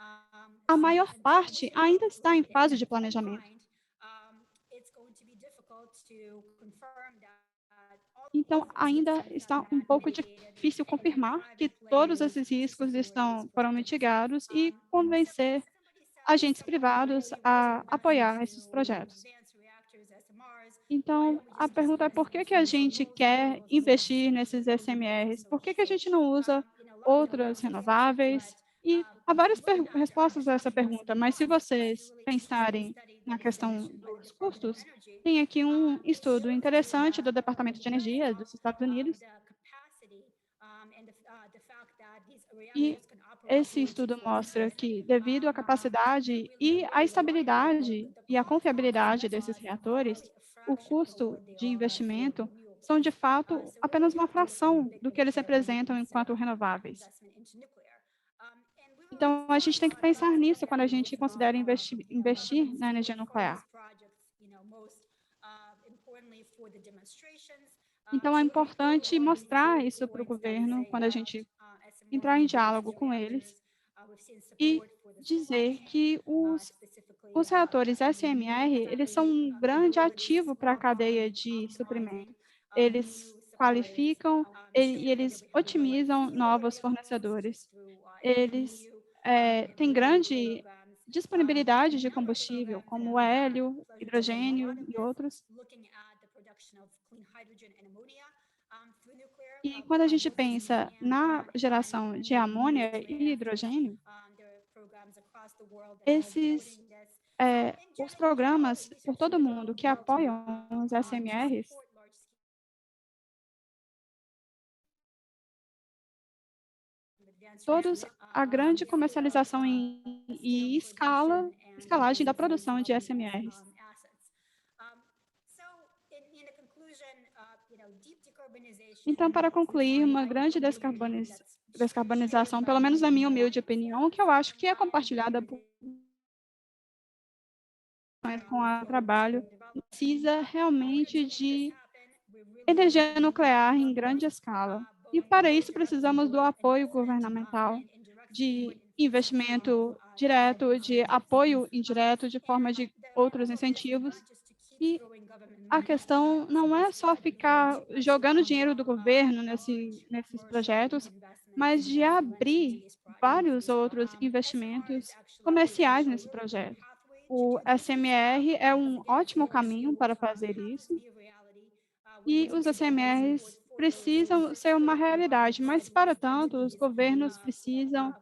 a maior parte ainda está em fase de planejamento. Então, ainda está um pouco difícil confirmar que todos esses riscos foram mitigados e convencer agentes privados a apoiar esses projetos. Então, a pergunta é por que a gente quer investir nesses SMRs? Por que a gente não usa outras renováveis? E há várias respostas a essa pergunta, mas se vocês pensarem na questão dos custos, tem aqui um estudo interessante do Departamento de Energia dos Estados Unidos, e esse estudo mostra que, devido à capacidade e à estabilidade e à confiabilidade desses reatores, o custo de investimento são, de fato, apenas uma fração do que eles representam enquanto renováveis. Então, a gente tem que pensar nisso quando a gente considera investir na energia nuclear. Então, é importante mostrar isso para o governo quando a gente entrar em diálogo com eles e dizer que os reatores SMR, eles são um grande ativo para a cadeia de suprimento. Eles qualificam e eles otimizam novos fornecedores. Eles têm grande disponibilidade de combustível, como o hélio, hidrogênio e outros. E quando a gente pensa na geração de amônia e hidrogênio, os programas por todo mundo que apoiam os SMRs, todos a grande comercialização e escalagem da produção de SMRs. Então, para concluir, uma grande descarbonização, pelo menos na minha humilde opinião, que eu acho que é compartilhada com o trabalho, precisa realmente de energia nuclear em grande escala. E, para isso, precisamos do apoio governamental, de investimento direto, de apoio indireto, de forma de outros incentivos. E a questão não é só ficar jogando dinheiro do governo nesses projetos, mas de abrir vários outros investimentos comerciais nesse projeto. O SMR é um ótimo caminho para fazer isso, e os SMRs precisam ser uma realidade, mas, para tanto, os governos precisam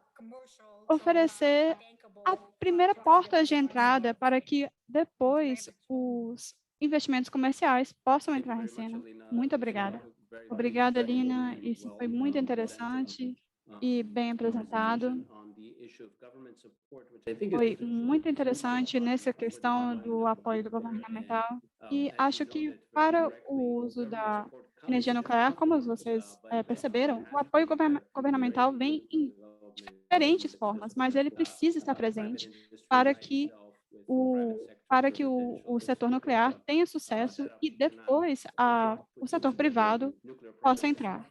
oferecer a primeira porta de entrada para que depois os investimentos comerciais possam entrar em cena. Muito obrigada. Obrigada, Lina. Isso foi muito interessante e bem apresentado. Foi muito interessante nessa questão do apoio governamental e acho que, para o uso da energia nuclear, como vocês perceberam, o apoio governamental vem em diferentes formas, mas ele precisa estar presente para que o setor nuclear tenha sucesso e depois o setor privado possa entrar.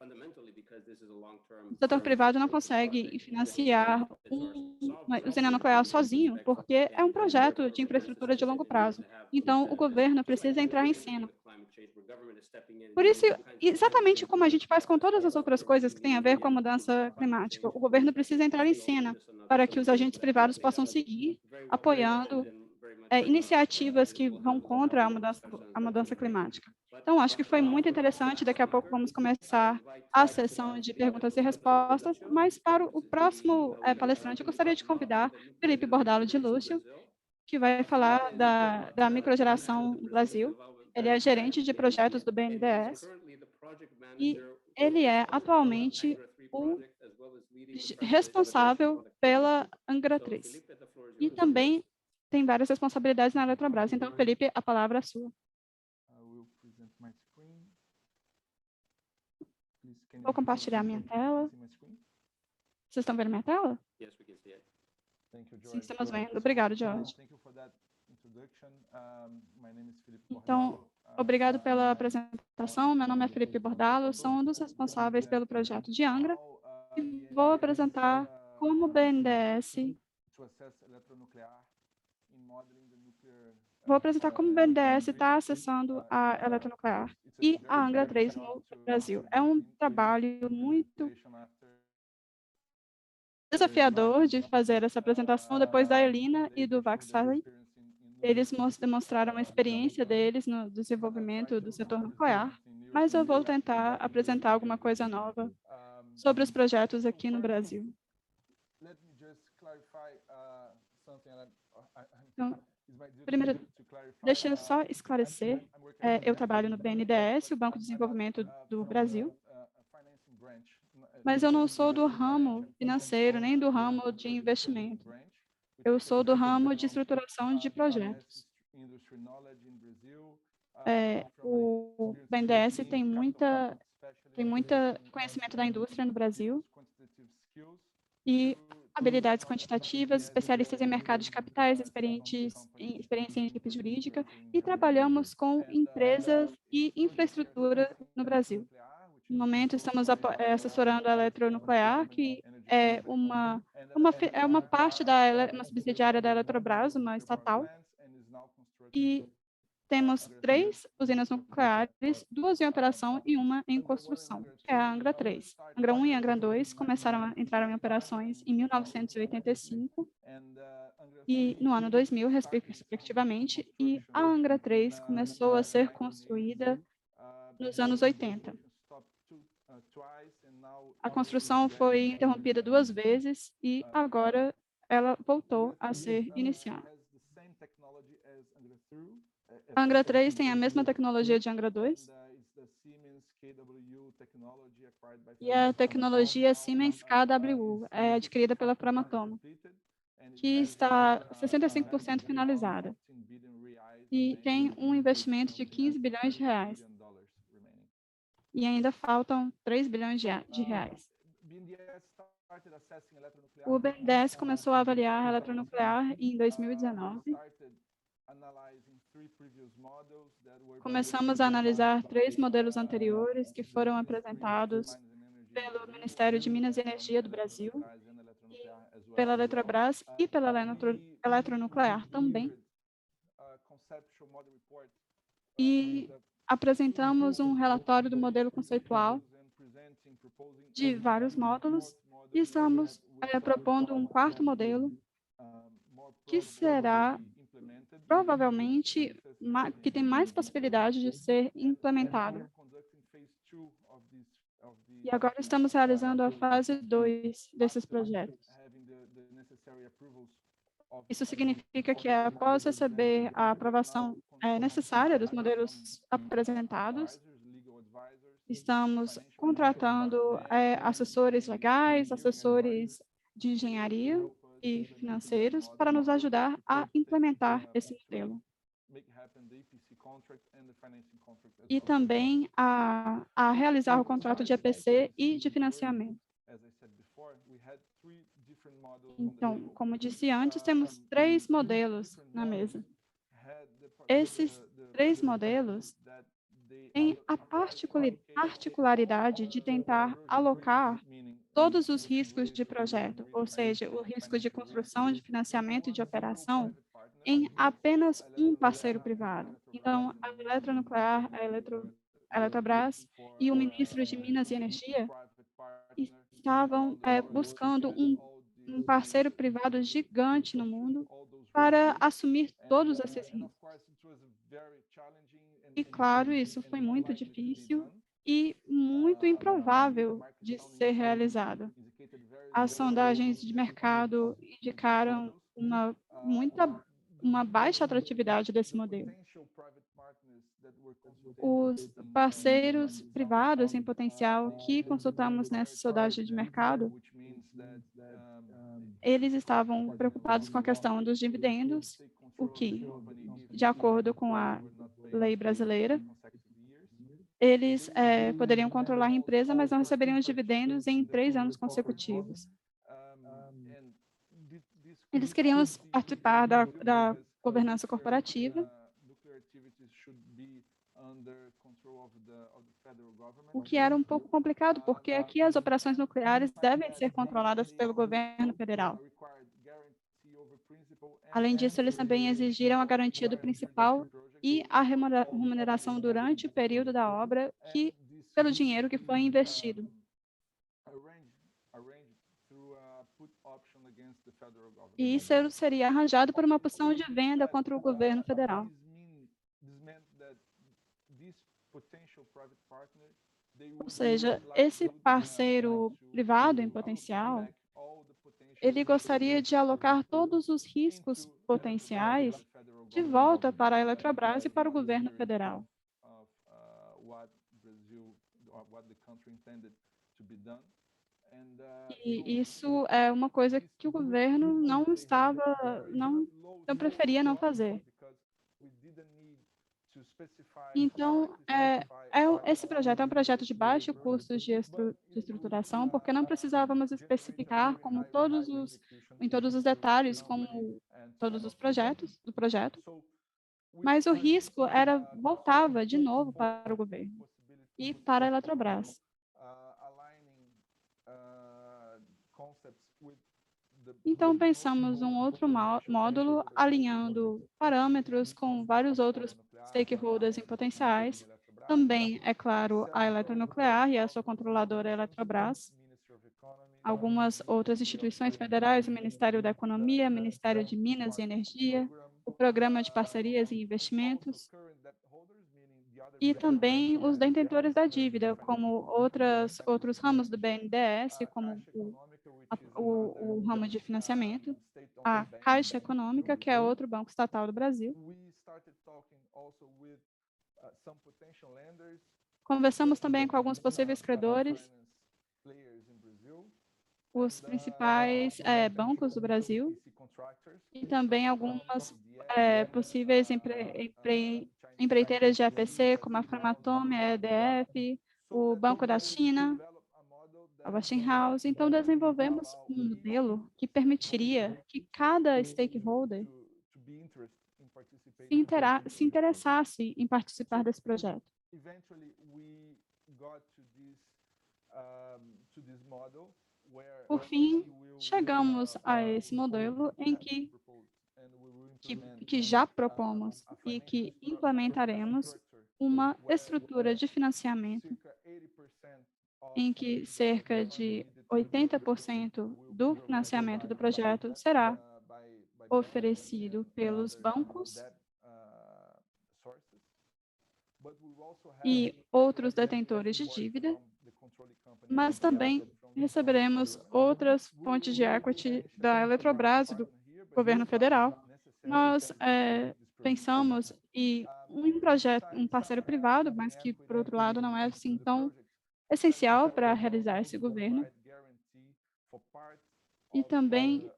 O setor privado não consegue financiar uma usina nuclear sozinho, porque é um projeto de infraestrutura de longo prazo. Então, o governo precisa entrar em cena. Por isso, exatamente como a gente faz com todas as outras coisas que têm a ver com a mudança climática, o governo precisa entrar em cena para que os agentes privados possam seguir apoiando iniciativas que vão contra a mudança climática. Então, acho que foi muito interessante. Daqui a pouco vamos começar a sessão de perguntas e respostas, mas para o próximo palestrante, eu gostaria de convidar Felipe Bordalo de Lúcio, que vai falar da microgeração no Brasil. Ele é gerente de projetos do BNDES e ele é atualmente o responsável pela Angra 3. E também tem várias responsabilidades na Eletrobras. Então, Felipe, a palavra é sua. Vou compartilhar minha tela. Vocês estão vendo minha tela? Sim, estamos vendo. Obrigado, George. Então, obrigado pela apresentação. Meu nome é Felipe Bordalo, sou um dos responsáveis pelo projeto de Angra e vou apresentar como o BNDES está acessando a eletronuclear e a Angra 3 no Brasil. É um trabalho muito desafiador de fazer essa apresentação depois da Elina e do Vaxali. Eles demonstraram a experiência deles no desenvolvimento do setor nuclear, mas eu vou tentar apresentar alguma coisa nova sobre os projetos aqui no Brasil. Então, primeiro, deixa eu só esclarecer. Eu trabalho no BNDES, o Banco de Desenvolvimento do Brasil, mas eu não sou do ramo financeiro, nem do ramo de investimento. Eu sou do ramo de estruturação de projetos. O BNDES tem muita conhecimento da indústria no Brasil e habilidades quantitativas, especialistas em mercado de capitais, experiência em equipe jurídica, e trabalhamos com empresas e infraestrutura no Brasil. No momento, estamos assessorando a Eletronuclear, que é uma parte uma subsidiária da Eletrobras, uma estatal, e temos 3 usinas nucleares, 2 em operação e uma em construção, que é a Angra 3. Angra 1 e Angra 2 entraram em operações em 1985 e no ano 2000, respectivamente, e a Angra 3 começou a ser construída nos anos 80. A construção foi interrompida 2 vezes e agora ela voltou a ser iniciada. A Angra 3 tem a mesma tecnologia de Angra 2 e a tecnologia Siemens KWU é adquirida pela Framatome, que está 65% finalizada e tem um investimento de 15 bilhões de reais. E ainda faltam 3 bilhões de reais. O BNDES começou a avaliar a eletronuclear em 2019. Começamos a analisar 3 modelos anteriores que foram apresentados pelo Ministério de Minas e Energia do Brasil, pela Eletrobras e pela Eletronuclear também. E apresentamos um relatório do modelo conceitual de vários módulos e estamos propondo um 4º modelo que será provavelmente que tem mais possibilidade de ser implementado. E agora estamos realizando a fase 2 desses projetos. Isso significa que após receber a aprovação necessária dos modelos apresentados, estamos contratando assessores legais, assessores de engenharia e financeiros para nos ajudar a implementar esse modelo. E também a realizar o contrato de EPC e de financiamento. Então, como disse antes, temos 3 modelos na mesa. Esses 3 modelos têm a particularidade de tentar alocar todos os riscos de projeto, ou seja, o risco de construção, de financiamento e de operação, em apenas um parceiro privado. Então, a Eletronuclear, a Eletrobras e o ministro de Minas e Energia estavam buscando um parceiro privado gigante no mundo para assumir todos esses riscos. E, claro, isso foi muito difícil e muito improvável de ser realizado. As sondagens de mercado indicaram uma baixa atratividade desse modelo. Os parceiros privados em potencial que consultamos nessa saudade de mercado, eles estavam preocupados com a questão dos dividendos, o que, de acordo com a lei brasileira, eles poderiam controlar a empresa, mas não receberiam os dividendos em 3 anos consecutivos. Eles queriam participar da governança corporativa, o que era um pouco complicado, porque aqui as operações nucleares devem ser controladas pelo governo federal. Além disso, eles também exigiram a garantia do principal e a remuneração durante o período da obra pelo dinheiro que foi investido. E isso seria arranjado por uma opção de venda contra o governo federal. Ou seja, esse parceiro privado em potencial, ele gostaria de alocar todos os riscos potenciais de volta para a Eletrobras e para o governo federal. E isso é uma coisa que o governo não preferia não fazer. Então, esse projeto é um projeto de baixo custo de estruturação, porque não precisávamos especificar em todos os detalhes, como todos os projetos do projeto, mas o risco voltava de novo para o governo e para a Eletrobras. Então, pensamos um outro módulo alinhando parâmetros com vários outros stakeholders em potenciais. Também, é claro, a Eletronuclear e a sua controladora Eletrobras. Algumas outras instituições federais, o Ministério da Economia, o Ministério de Minas e Energia, o Programa de Parcerias e Investimentos, e também os detentores da dívida, como outros ramos do BNDES, como o ramo de financiamento, a Caixa Econômica, que é outro banco estatal do Brasil. Conversamos também com alguns possíveis credores, os principais bancos do Brasil, e também algumas possíveis empreiteiras de EPC, como a Framatome, a EDF, o Banco da China, a Westinghouse. Então, desenvolvemos um modelo que permitiria que cada stakeholder se interessasse em participar desse projeto. Por fim, chegamos a esse modelo em que já propomos e que implementaremos uma estrutura de financiamento em que cerca de 80% do financiamento do projeto será oferecido pelos bancos e outros detentores de dívida, mas também receberemos outras fontes de equity da Eletrobras e do governo federal. Nós pensamos em um parceiro privado, mas que, por outro lado, não é assim tão essencial para realizar esse governo. E também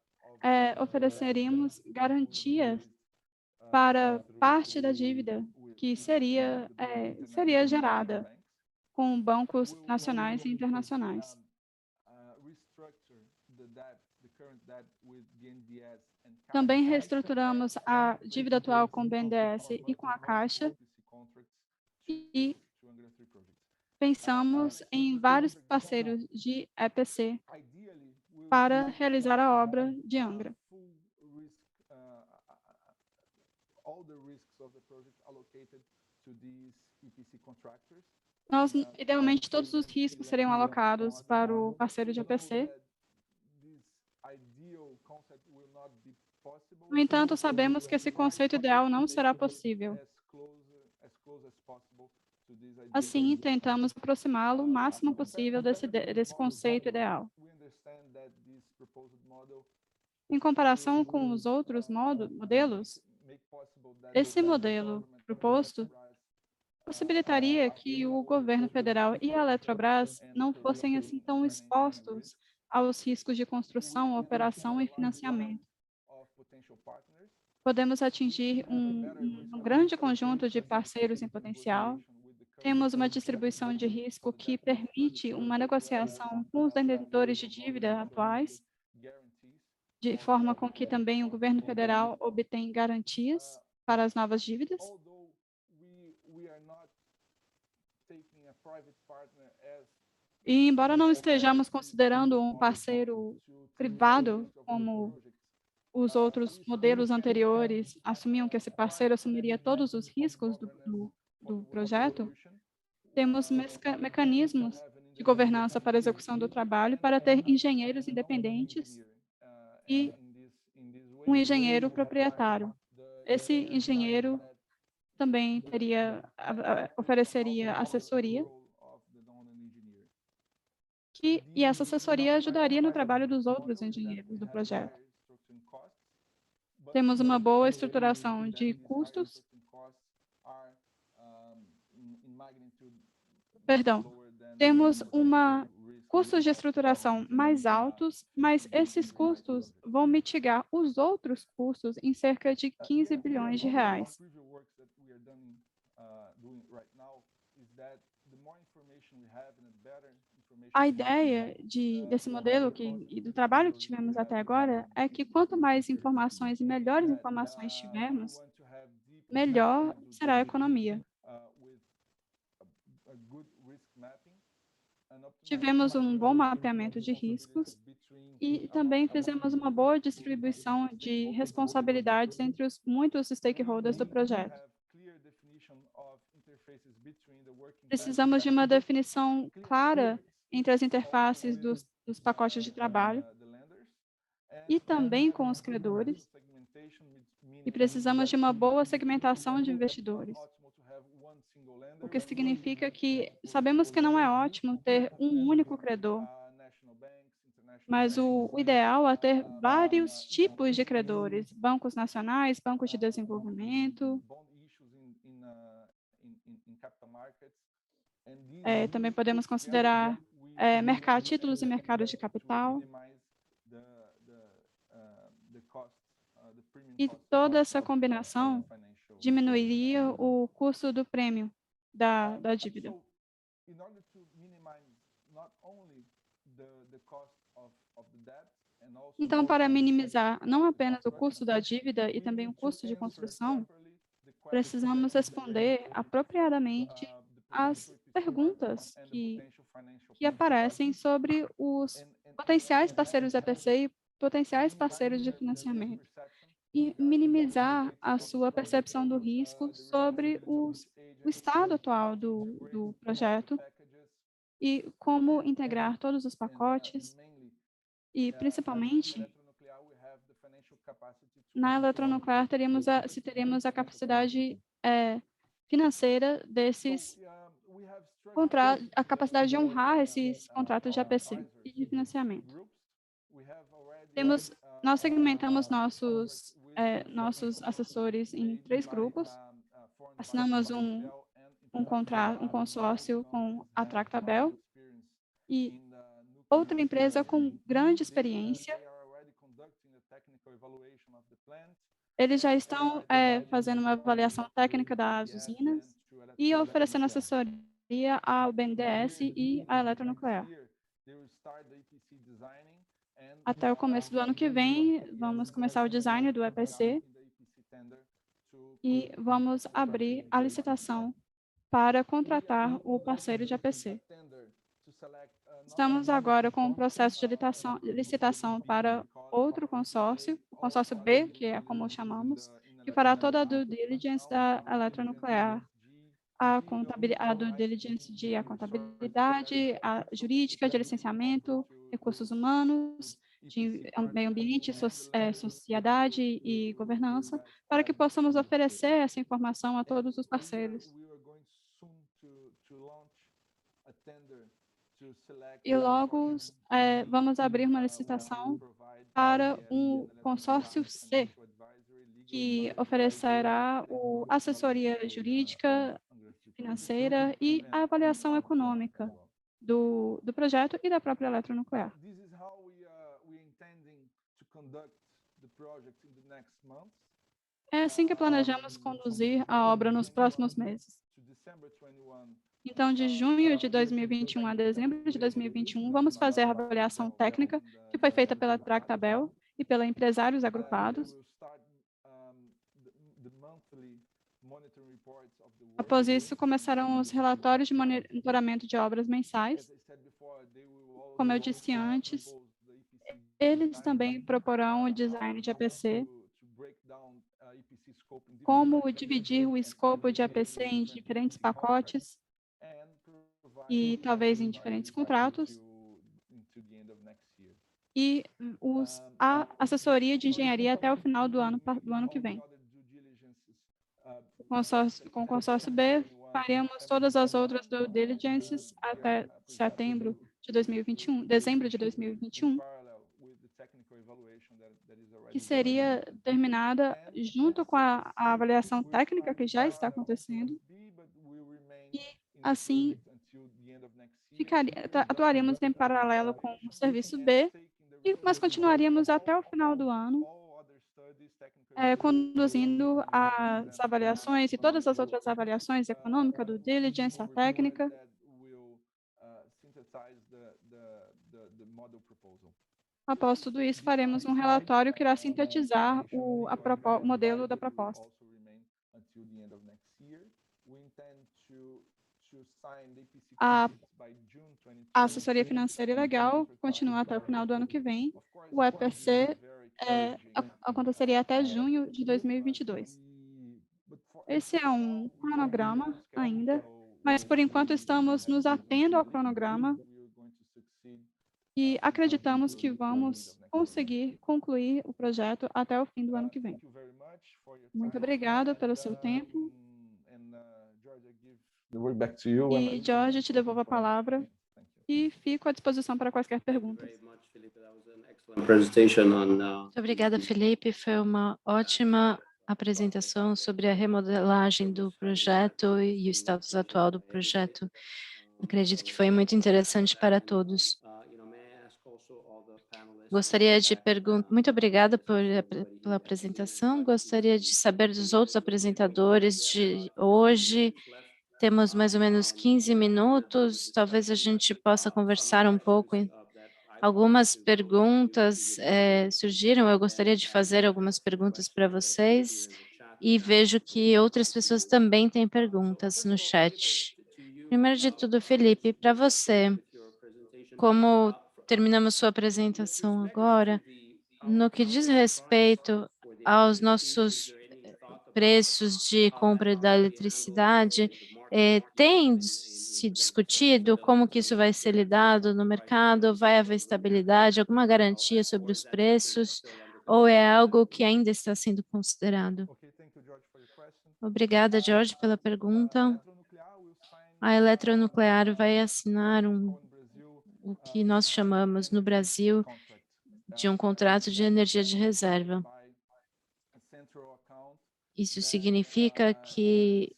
ofereceríamos garantias para parte da dívida que seria gerada com bancos nacionais e internacionais. Também reestruturamos a dívida atual com o BNDES e com a Caixa e pensamos em vários parceiros de EPC para realizar a obra de Angra. Idealmente, todos os riscos seriam alocados para o parceiro de EPC. No entanto, sabemos que esse conceito ideal não será possível. Assim, tentamos aproximá-lo o máximo possível desse conceito ideal. Em comparação com os outros modelos, Esse modelo proposto possibilitaria que o governo federal e a Eletrobras não fossem assim tão expostos aos riscos de construção, operação e financiamento. Podemos atingir um grande conjunto de parceiros em potencial. Temos uma distribuição de risco que permite uma negociação com os detentores de dívida atuais, de forma com que também o governo federal obtém garantias para as novas dívidas. E, embora não estejamos considerando um parceiro privado, como os outros modelos anteriores assumiam que esse parceiro assumiria todos os riscos do projeto, temos mecanismos de governança para a execução do trabalho para ter engenheiros independentes e um engenheiro proprietário. Esse engenheiro também ofereceria assessoria e essa assessoria ajudaria no trabalho dos outros engenheiros do projeto. Temos uma boa estruturação de custos. Temos custos de estruturação mais altos, mas esses custos vão mitigar os outros custos em cerca de 15 bilhões de reais. A ideia desse modelo e do trabalho que tivemos até agora é que quanto mais informações e melhores informações tivermos, melhor será a economia. Tivemos um bom mapeamento de riscos e também fizemos uma boa distribuição de responsabilidades entre os muitos stakeholders do projeto. Precisamos de uma definição clara entre as interfaces dos pacotes de trabalho e também com os credores. E precisamos de uma boa segmentação de investidores. O que significa que sabemos que não é ótimo ter um único credor, mas o ideal é ter vários tipos de credores, bancos nacionais, bancos de desenvolvimento. Também podemos considerar títulos e mercados de capital. E toda essa combinação diminuiria o custo do prêmio da dívida. Então, para minimizar não apenas o custo da dívida e também o custo de construção, precisamos responder apropriadamente às perguntas que aparecem sobre os potenciais parceiros EPC e potenciais parceiros de financiamento e minimizar a sua percepção do risco sobre o estado atual do projeto e como integrar todos os pacotes e, principalmente, na eletronuclear, se teremos a capacidade financeira a capacidade de honrar esses contratos de APC e de financiamento. Nós segmentamos nossos assessores em 3 grupos. Assinamos um consórcio com a Tractabel e outra empresa com grande experiência. Eles já estão fazendo uma avaliação técnica das usinas e oferecendo assessoria ao BNDES e à Eletronuclear. Até o começo do ano que vem, vamos começar o design do EPC e vamos abrir a licitação para contratar o parceiro de APC. Estamos agora com o processo de licitação para outro consórcio, o consórcio B, que é como chamamos, que fará toda a due diligence da eletronuclear, a due diligence de a contabilidade, a jurídica, de licenciamento, recursos humanos, de meio ambiente, sociedade e governança, para que possamos oferecer essa informação a todos os parceiros. E logo vamos abrir uma licitação para um consórcio C, que oferecerá a assessoria jurídica, financeira e a avaliação econômica do projeto e da própria eletronuclear. É assim que planejamos conduzir a obra nos próximos meses. Então, de junho de 2021 a dezembro de 2021, vamos fazer a avaliação técnica que foi feita pela Tractabel e pela Empresários Agrupados. Após isso, começarão os relatórios de monitoramento de obras mensais. Como eu disse antes, eles também proporão o design de APC, como dividir o escopo de APC em diferentes pacotes e talvez em diferentes contratos, e a assessoria de engenharia até o final do ano que vem. Com o consórcio B, faremos todas as outras due diligences até setembro de 2021, dezembro de 2021, que seria terminada junto com a avaliação técnica que já está acontecendo, e assim atuaríamos em paralelo com o serviço B, mas continuaríamos até o final do ano, conduzindo as avaliações e todas as outras avaliações econômica, do diligence, a técnica. Após tudo isso, faremos um relatório que irá sintetizar o modelo da proposta. A assessoria financeira e legal continua até o final do ano que vem. O EPC aconteceria até junho de 2022. Esse é um cronograma ainda, mas por enquanto estamos nos atendo ao cronograma e acreditamos que vamos conseguir concluir o projeto até o fim do ano que vem. Muito obrigada pelo seu tempo. E, Jorge, te devolvo a palavra e fico à disposição para quaisquer perguntas. Muito obrigada, Felipe. Foi uma ótima apresentação sobre a remodelagem do projeto e o status atual do projeto. Acredito que foi muito interessante para todos. Gostaria de perguntar, muito obrigada pela apresentação. Gostaria de saber dos outros apresentadores de hoje. Temos mais ou menos 15 minutos, talvez a gente possa conversar um pouco. Algumas perguntas surgiram, eu gostaria de fazer algumas perguntas para vocês e vejo que outras pessoas também têm perguntas no chat. Primeiro de tudo, Felipe, para você, como terminamos sua apresentação agora, no que diz respeito aos nossos preços de compra da eletricidade, tem se discutido como que isso vai ser lidado no mercado? Vai haver estabilidade, alguma garantia sobre os preços, ou é algo que ainda está sendo considerado? Obrigada, Jorge, pela pergunta. A Eletronuclear vai assinar o que nós chamamos no Brasil de um contrato de energia de reserva. Isso significa que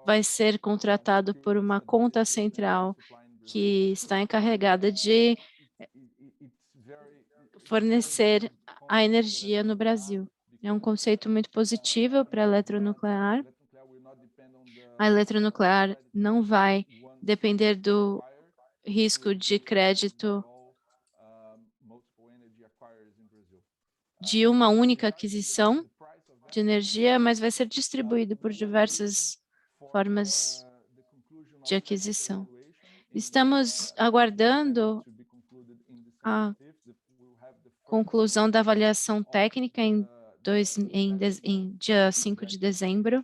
vai ser contratado por uma conta central que está encarregada de fornecer a energia no Brasil. É um conceito muito positivo para a eletronuclear. A eletronuclear não vai depender do risco de crédito de uma única aquisição de energia, mas vai ser distribuído por diversas formas de aquisição. Estamos aguardando a conclusão da avaliação técnica em dia 5 de dezembro.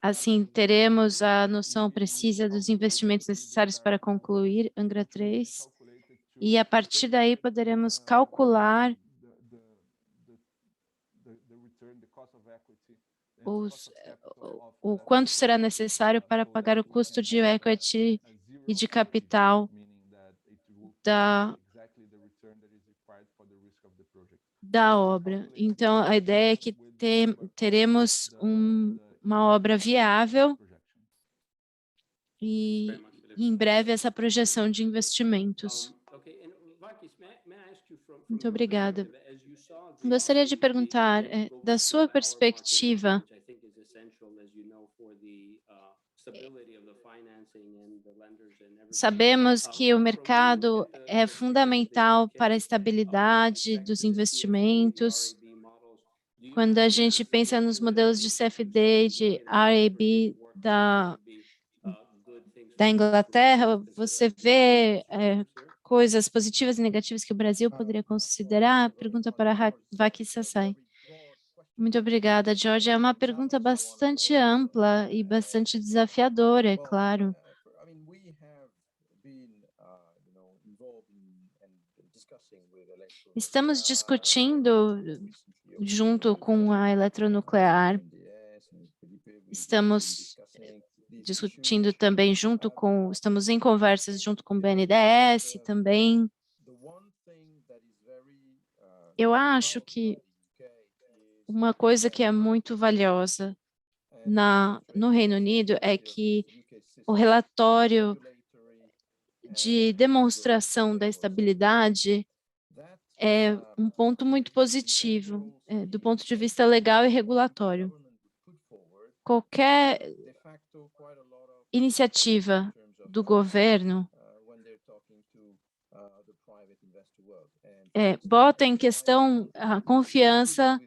Assim, teremos a noção precisa dos investimentos necessários para concluir Angra 3 e, a partir daí, poderemos calcular o quanto será necessário para pagar o custo de equity e de capital da obra. Então, a ideia é que teremos uma obra viável e, em breve, essa projeção de investimentos. Muito obrigada. Gostaria de perguntar, da sua perspectiva, sabemos que o mercado é fundamental para a estabilidade dos investimentos. Quando a gente pensa nos modelos de CFD, de RAB da Inglaterra, você vê coisas positivas e negativas que o Brasil poderia considerar? Pergunta para Vaki Sassai. Muito obrigada, George. É uma pergunta bastante ampla e bastante desafiadora, é claro. Estamos discutindo junto com a eletronuclear, estamos discutindo também estamos em conversas junto com o BNDES também. Eu acho que uma coisa que é muito valiosa no Reino Unido é que o relatório de demonstração da estabilidade é um ponto muito positivo, do ponto de vista legal e regulatório. Qualquer iniciativa do governo bota em questão a confiança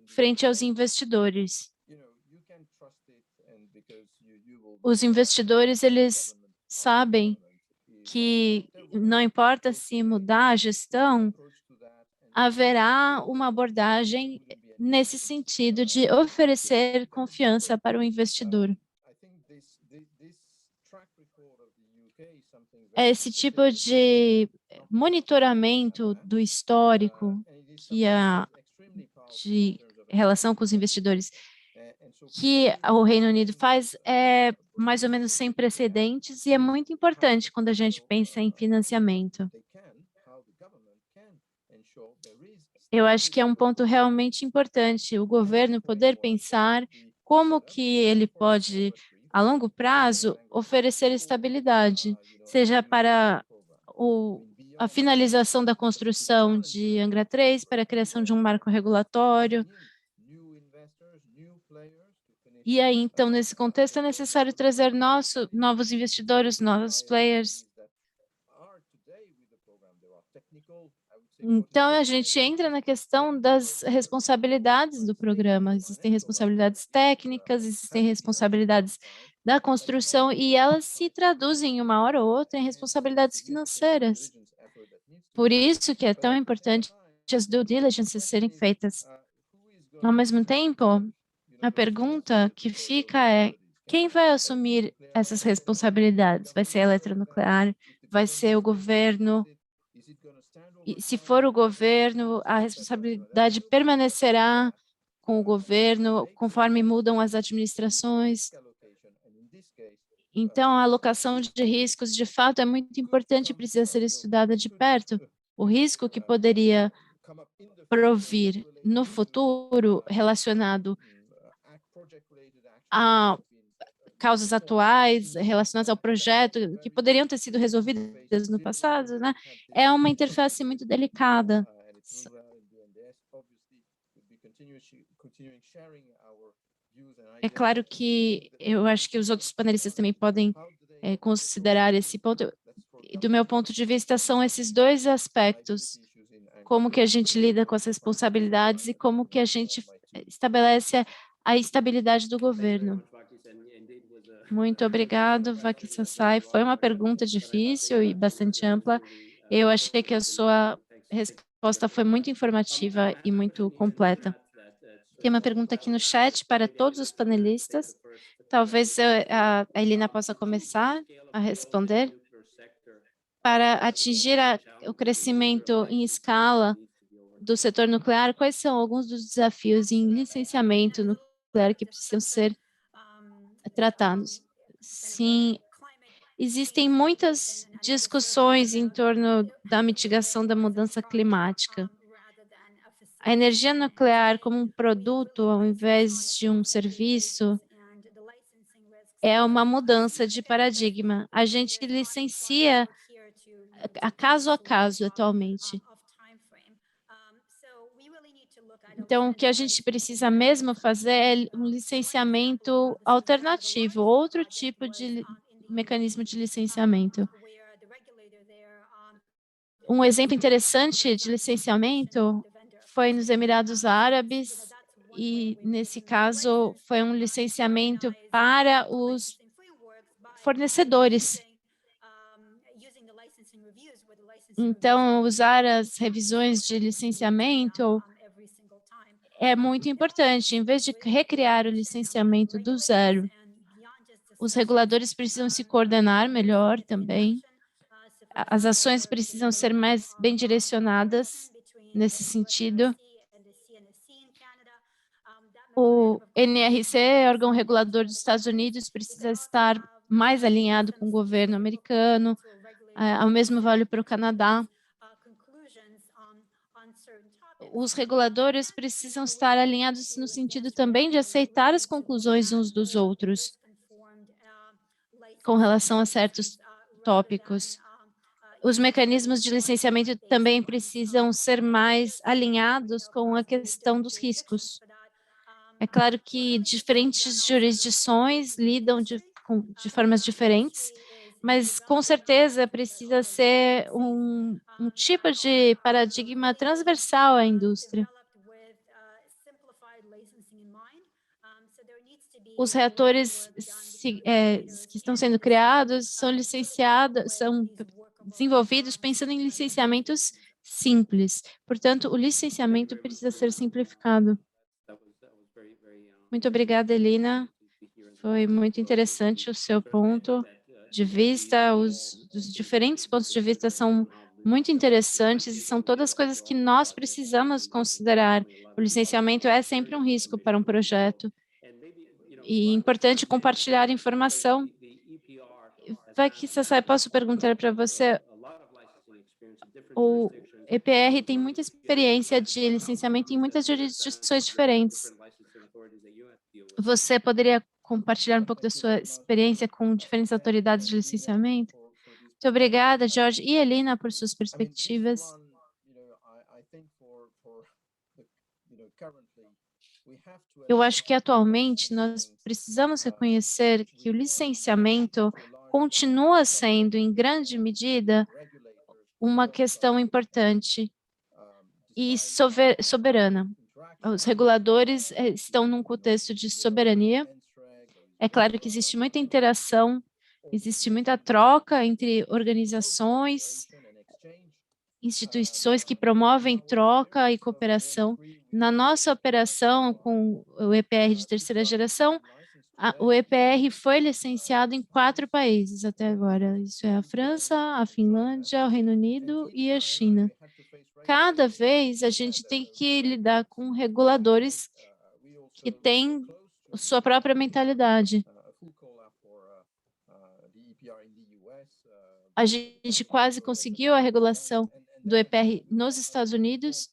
frente aos investidores. Os investidores, eles sabem que não importa se mudar a gestão, haverá uma abordagem nesse sentido de oferecer confiança para o investidor. Esse tipo de monitoramento do histórico de relação com os investidores que o Reino Unido faz é mais ou menos sem precedentes e é muito importante quando a gente pensa em financiamento. Eu acho que é um ponto realmente importante o governo poder pensar como que ele pode, a longo prazo, oferecer estabilidade, seja para a finalização da construção de Angra 3, para a criação de um marco regulatório. E aí, então, nesse contexto, é necessário trazer novos investidores, novos players. Então, a gente entra na questão das responsabilidades do programa. Existem responsabilidades técnicas, existem responsabilidades da construção, e elas se traduzem, uma hora ou outra, em responsabilidades financeiras. Por isso que é tão importante as due diligences serem feitas. Ao mesmo tempo, a pergunta que fica é: quem vai assumir essas responsabilidades? Vai ser a eletronuclear? Vai ser o governo? E se for o governo, a responsabilidade permanecerá com o governo conforme mudam as administrações. Então, a alocação de riscos, de fato, é muito importante e precisa ser estudada de perto. O risco que poderia provir no futuro relacionado a causas atuais relacionadas ao projeto que poderiam ter sido resolvidas no passado, né? É uma interface muito delicada. É claro que eu acho que os outros panelistas também podem considerar esse ponto. E do meu ponto de vista, são esses dois aspectos: como que a gente lida com as responsabilidades e como que a gente estabelece a estabilidade do governo. Muito obrigado, Vaki Sassai. Foi uma pergunta difícil e bastante ampla. Eu achei que a sua resposta foi muito informativa e muito completa. Tem uma pergunta aqui no chat para todos os panelistas. Talvez a Elina possa começar a responder. Para atingir o crescimento em escala do setor nuclear, quais são alguns dos desafios em licenciamento nuclear que precisam ser tratados? Sim, existem muitas discussões em torno da mitigação da mudança climática. A energia nuclear como um produto, ao invés de um serviço, é uma mudança de paradigma. A gente licencia a caso atualmente. Então, o que a gente precisa mesmo fazer é um licenciamento alternativo, outro tipo de mecanismo de licenciamento. Um exemplo interessante de licenciamento foi nos Emirados Árabes, e nesse caso foi um licenciamento para os fornecedores. Então, usar as revisões de licenciamento é muito importante. Em vez de recriar o licenciamento do zero, os reguladores precisam se coordenar melhor também. As ações precisam ser mais bem direcionadas nesse sentido. O NRC, órgão regulador dos Estados Unidos, precisa estar mais alinhado com o governo americano. Ao mesmo vale para o Canadá. Os reguladores precisam estar alinhados no sentido também de aceitar as conclusões uns dos outros com relação a certos tópicos. Os mecanismos de licenciamento também precisam ser mais alinhados com a questão dos riscos. É claro que diferentes jurisdições lidam de formas diferentes, mas com certeza precisa ser um tipo de paradigma transversal à indústria. Os reatores que estão sendo criados são licenciados, são desenvolvidos pensando em licenciamentos simples. Portanto, o licenciamento precisa ser simplificado. Muito obrigada, Elina. Foi muito interessante o seu ponto de vista. Os diferentes pontos de vista são muito interessantes e são todas coisas que nós precisamos considerar. O licenciamento é sempre um risco para um projeto e é importante compartilhar informação. Vai que, Sassai, posso perguntar para você, o EPR tem muita experiência de licenciamento em muitas jurisdições diferentes. Você poderia compartilhar um pouco da sua experiência com diferentes autoridades de licenciamento? Muito obrigada, Jorge e Elina, por suas perspectivas. Eu acho que atualmente nós precisamos reconhecer que o licenciamento continua sendo, em grande medida, uma questão importante e soberana. Os reguladores estão num contexto de soberania. É claro que existe muita interação, existe muita troca entre organizações, instituições que promovem troca e cooperação. Na nossa operação com o EPR de terceira geração, o EPR foi licenciado em 4 países até agora. Isso é a França, a Finlândia, o Reino Unido e a China. Cada vez a gente tem que lidar com reguladores que têm sua própria mentalidade. A gente quase conseguiu a regulação do EPR nos Estados Unidos,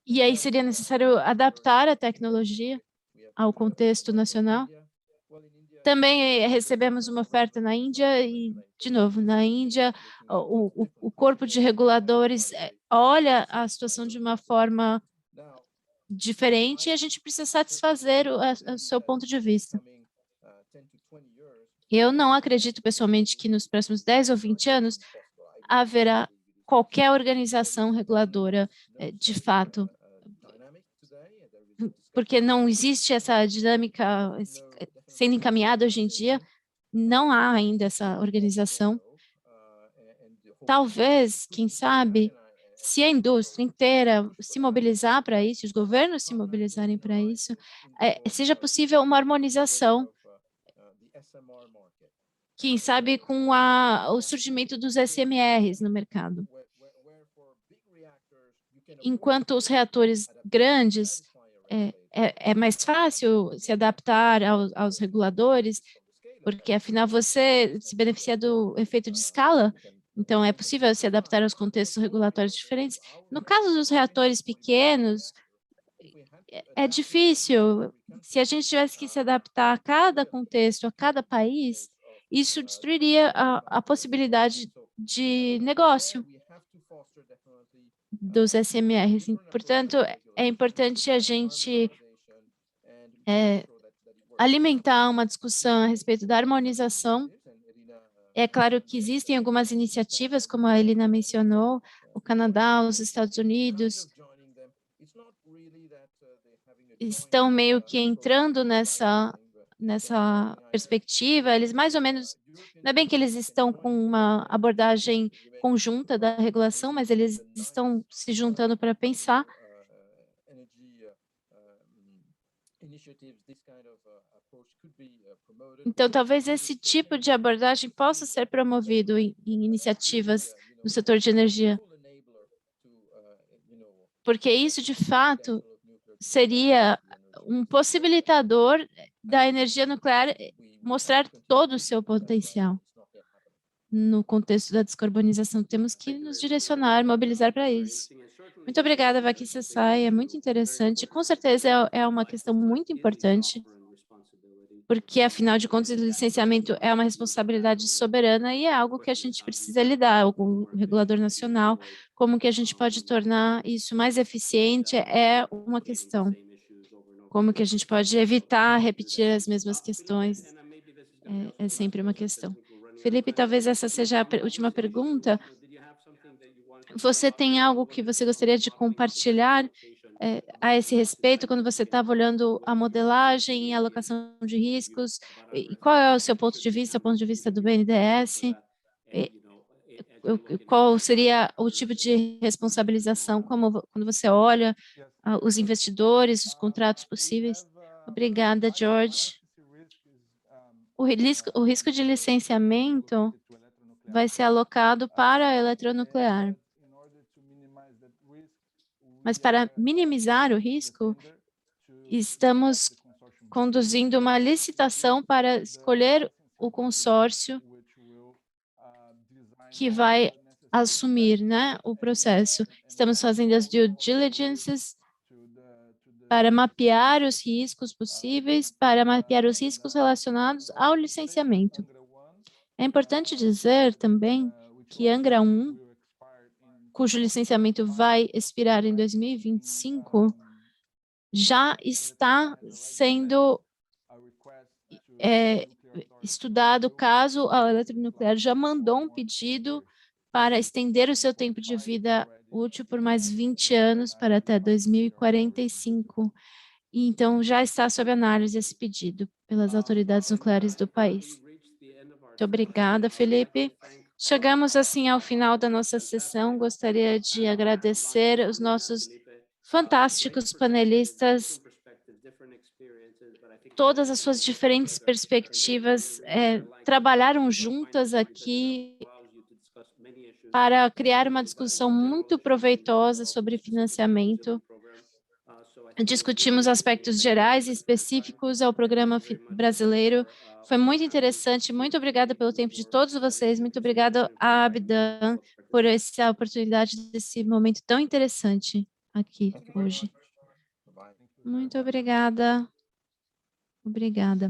e aí seria necessário adaptar a tecnologia ao contexto nacional. Também recebemos uma oferta na Índia e, de novo, na Índia, o corpo de reguladores olha a situação de uma forma diferente e a gente precisa satisfazer o seu ponto de vista. Eu não acredito pessoalmente que nos próximos 10 ou 20 anos haverá qualquer organização reguladora de fato, porque não existe essa dinâmica sendo encaminhada hoje em dia, não há ainda essa organização. Talvez, quem sabe, se a indústria inteira se mobilizar para isso, os governos se mobilizarem para isso, seja possível uma harmonização, quem sabe com o surgimento dos SMRs no mercado. Enquanto os reatores grandes é mais fácil se adaptar aos reguladores, porque afinal você se beneficia do efeito de escala, Então, é possível se adaptar aos contextos regulatórios diferentes. No caso dos reatores pequenos, é difícil. Se a gente tivesse que se adaptar a cada contexto, a cada país, isso destruiria a possibilidade de negócio dos SMRs. Portanto, é importante a gente alimentar uma discussão a respeito da harmonização. É claro que existem algumas iniciativas, como a Elina mencionou, o Canadá, os Estados Unidos, estão meio que entrando nessa perspectiva. Eles mais ou menos, não é bem que eles estão com uma abordagem conjunta da regulação, mas eles estão se juntando para pensar. Então, talvez esse tipo de abordagem possa ser promovido em iniciativas no setor de energia, porque isso, de fato, seria um possibilitador da energia nuclear mostrar todo o seu potencial. No contexto da descarbonização, temos que nos direcionar, mobilizar para isso. Muito obrigada, Vaki Sassai, é muito interessante. Com certeza é uma questão muito importante, porque, afinal de contas, o licenciamento é uma responsabilidade soberana e é algo que a gente precisa lidar com o regulador nacional. Como que a gente pode tornar isso mais eficiente é uma questão. Como que a gente pode evitar repetir as mesmas questões é sempre uma questão. Felipe, talvez essa seja a última pergunta. Você tem algo que você gostaria de compartilhar a esse respeito, quando você estava olhando a modelagem e a alocação de riscos? E qual é o seu ponto de vista, o ponto de vista do BNDES? E qual seria o tipo de responsabilização, quando você olha os investidores, os contratos possíveis? Obrigada, George. O risco de licenciamento vai ser alocado para a eletronuclear. Mas para minimizar o risco, estamos conduzindo uma licitação para escolher o consórcio que vai assumir, né, o processo. Estamos fazendo as due diligences para mapear os riscos possíveis, para mapear os riscos relacionados ao licenciamento. É importante dizer também que Angra 1, cujo licenciamento vai expirar em 2025, já está sendo estudado caso a eletronuclear já mandou um pedido para estender o seu tempo de vida útil por mais 20 anos para até 2045. E então, já está sob análise esse pedido pelas autoridades nucleares do país. Muito obrigada, Felipe. Chegamos, assim, ao final da nossa sessão. Gostaria de agradecer os nossos fantásticos panelistas, todas as suas diferentes perspectivas, trabalharam juntas aqui para criar uma discussão muito proveitosa sobre financiamento. Discutimos aspectos gerais e específicos ao programa brasileiro. Foi muito interessante. Muito obrigada pelo tempo de todos vocês. Muito obrigada a Abdan por essa oportunidade desse momento tão interessante aqui hoje. Muito obrigada. Obrigada.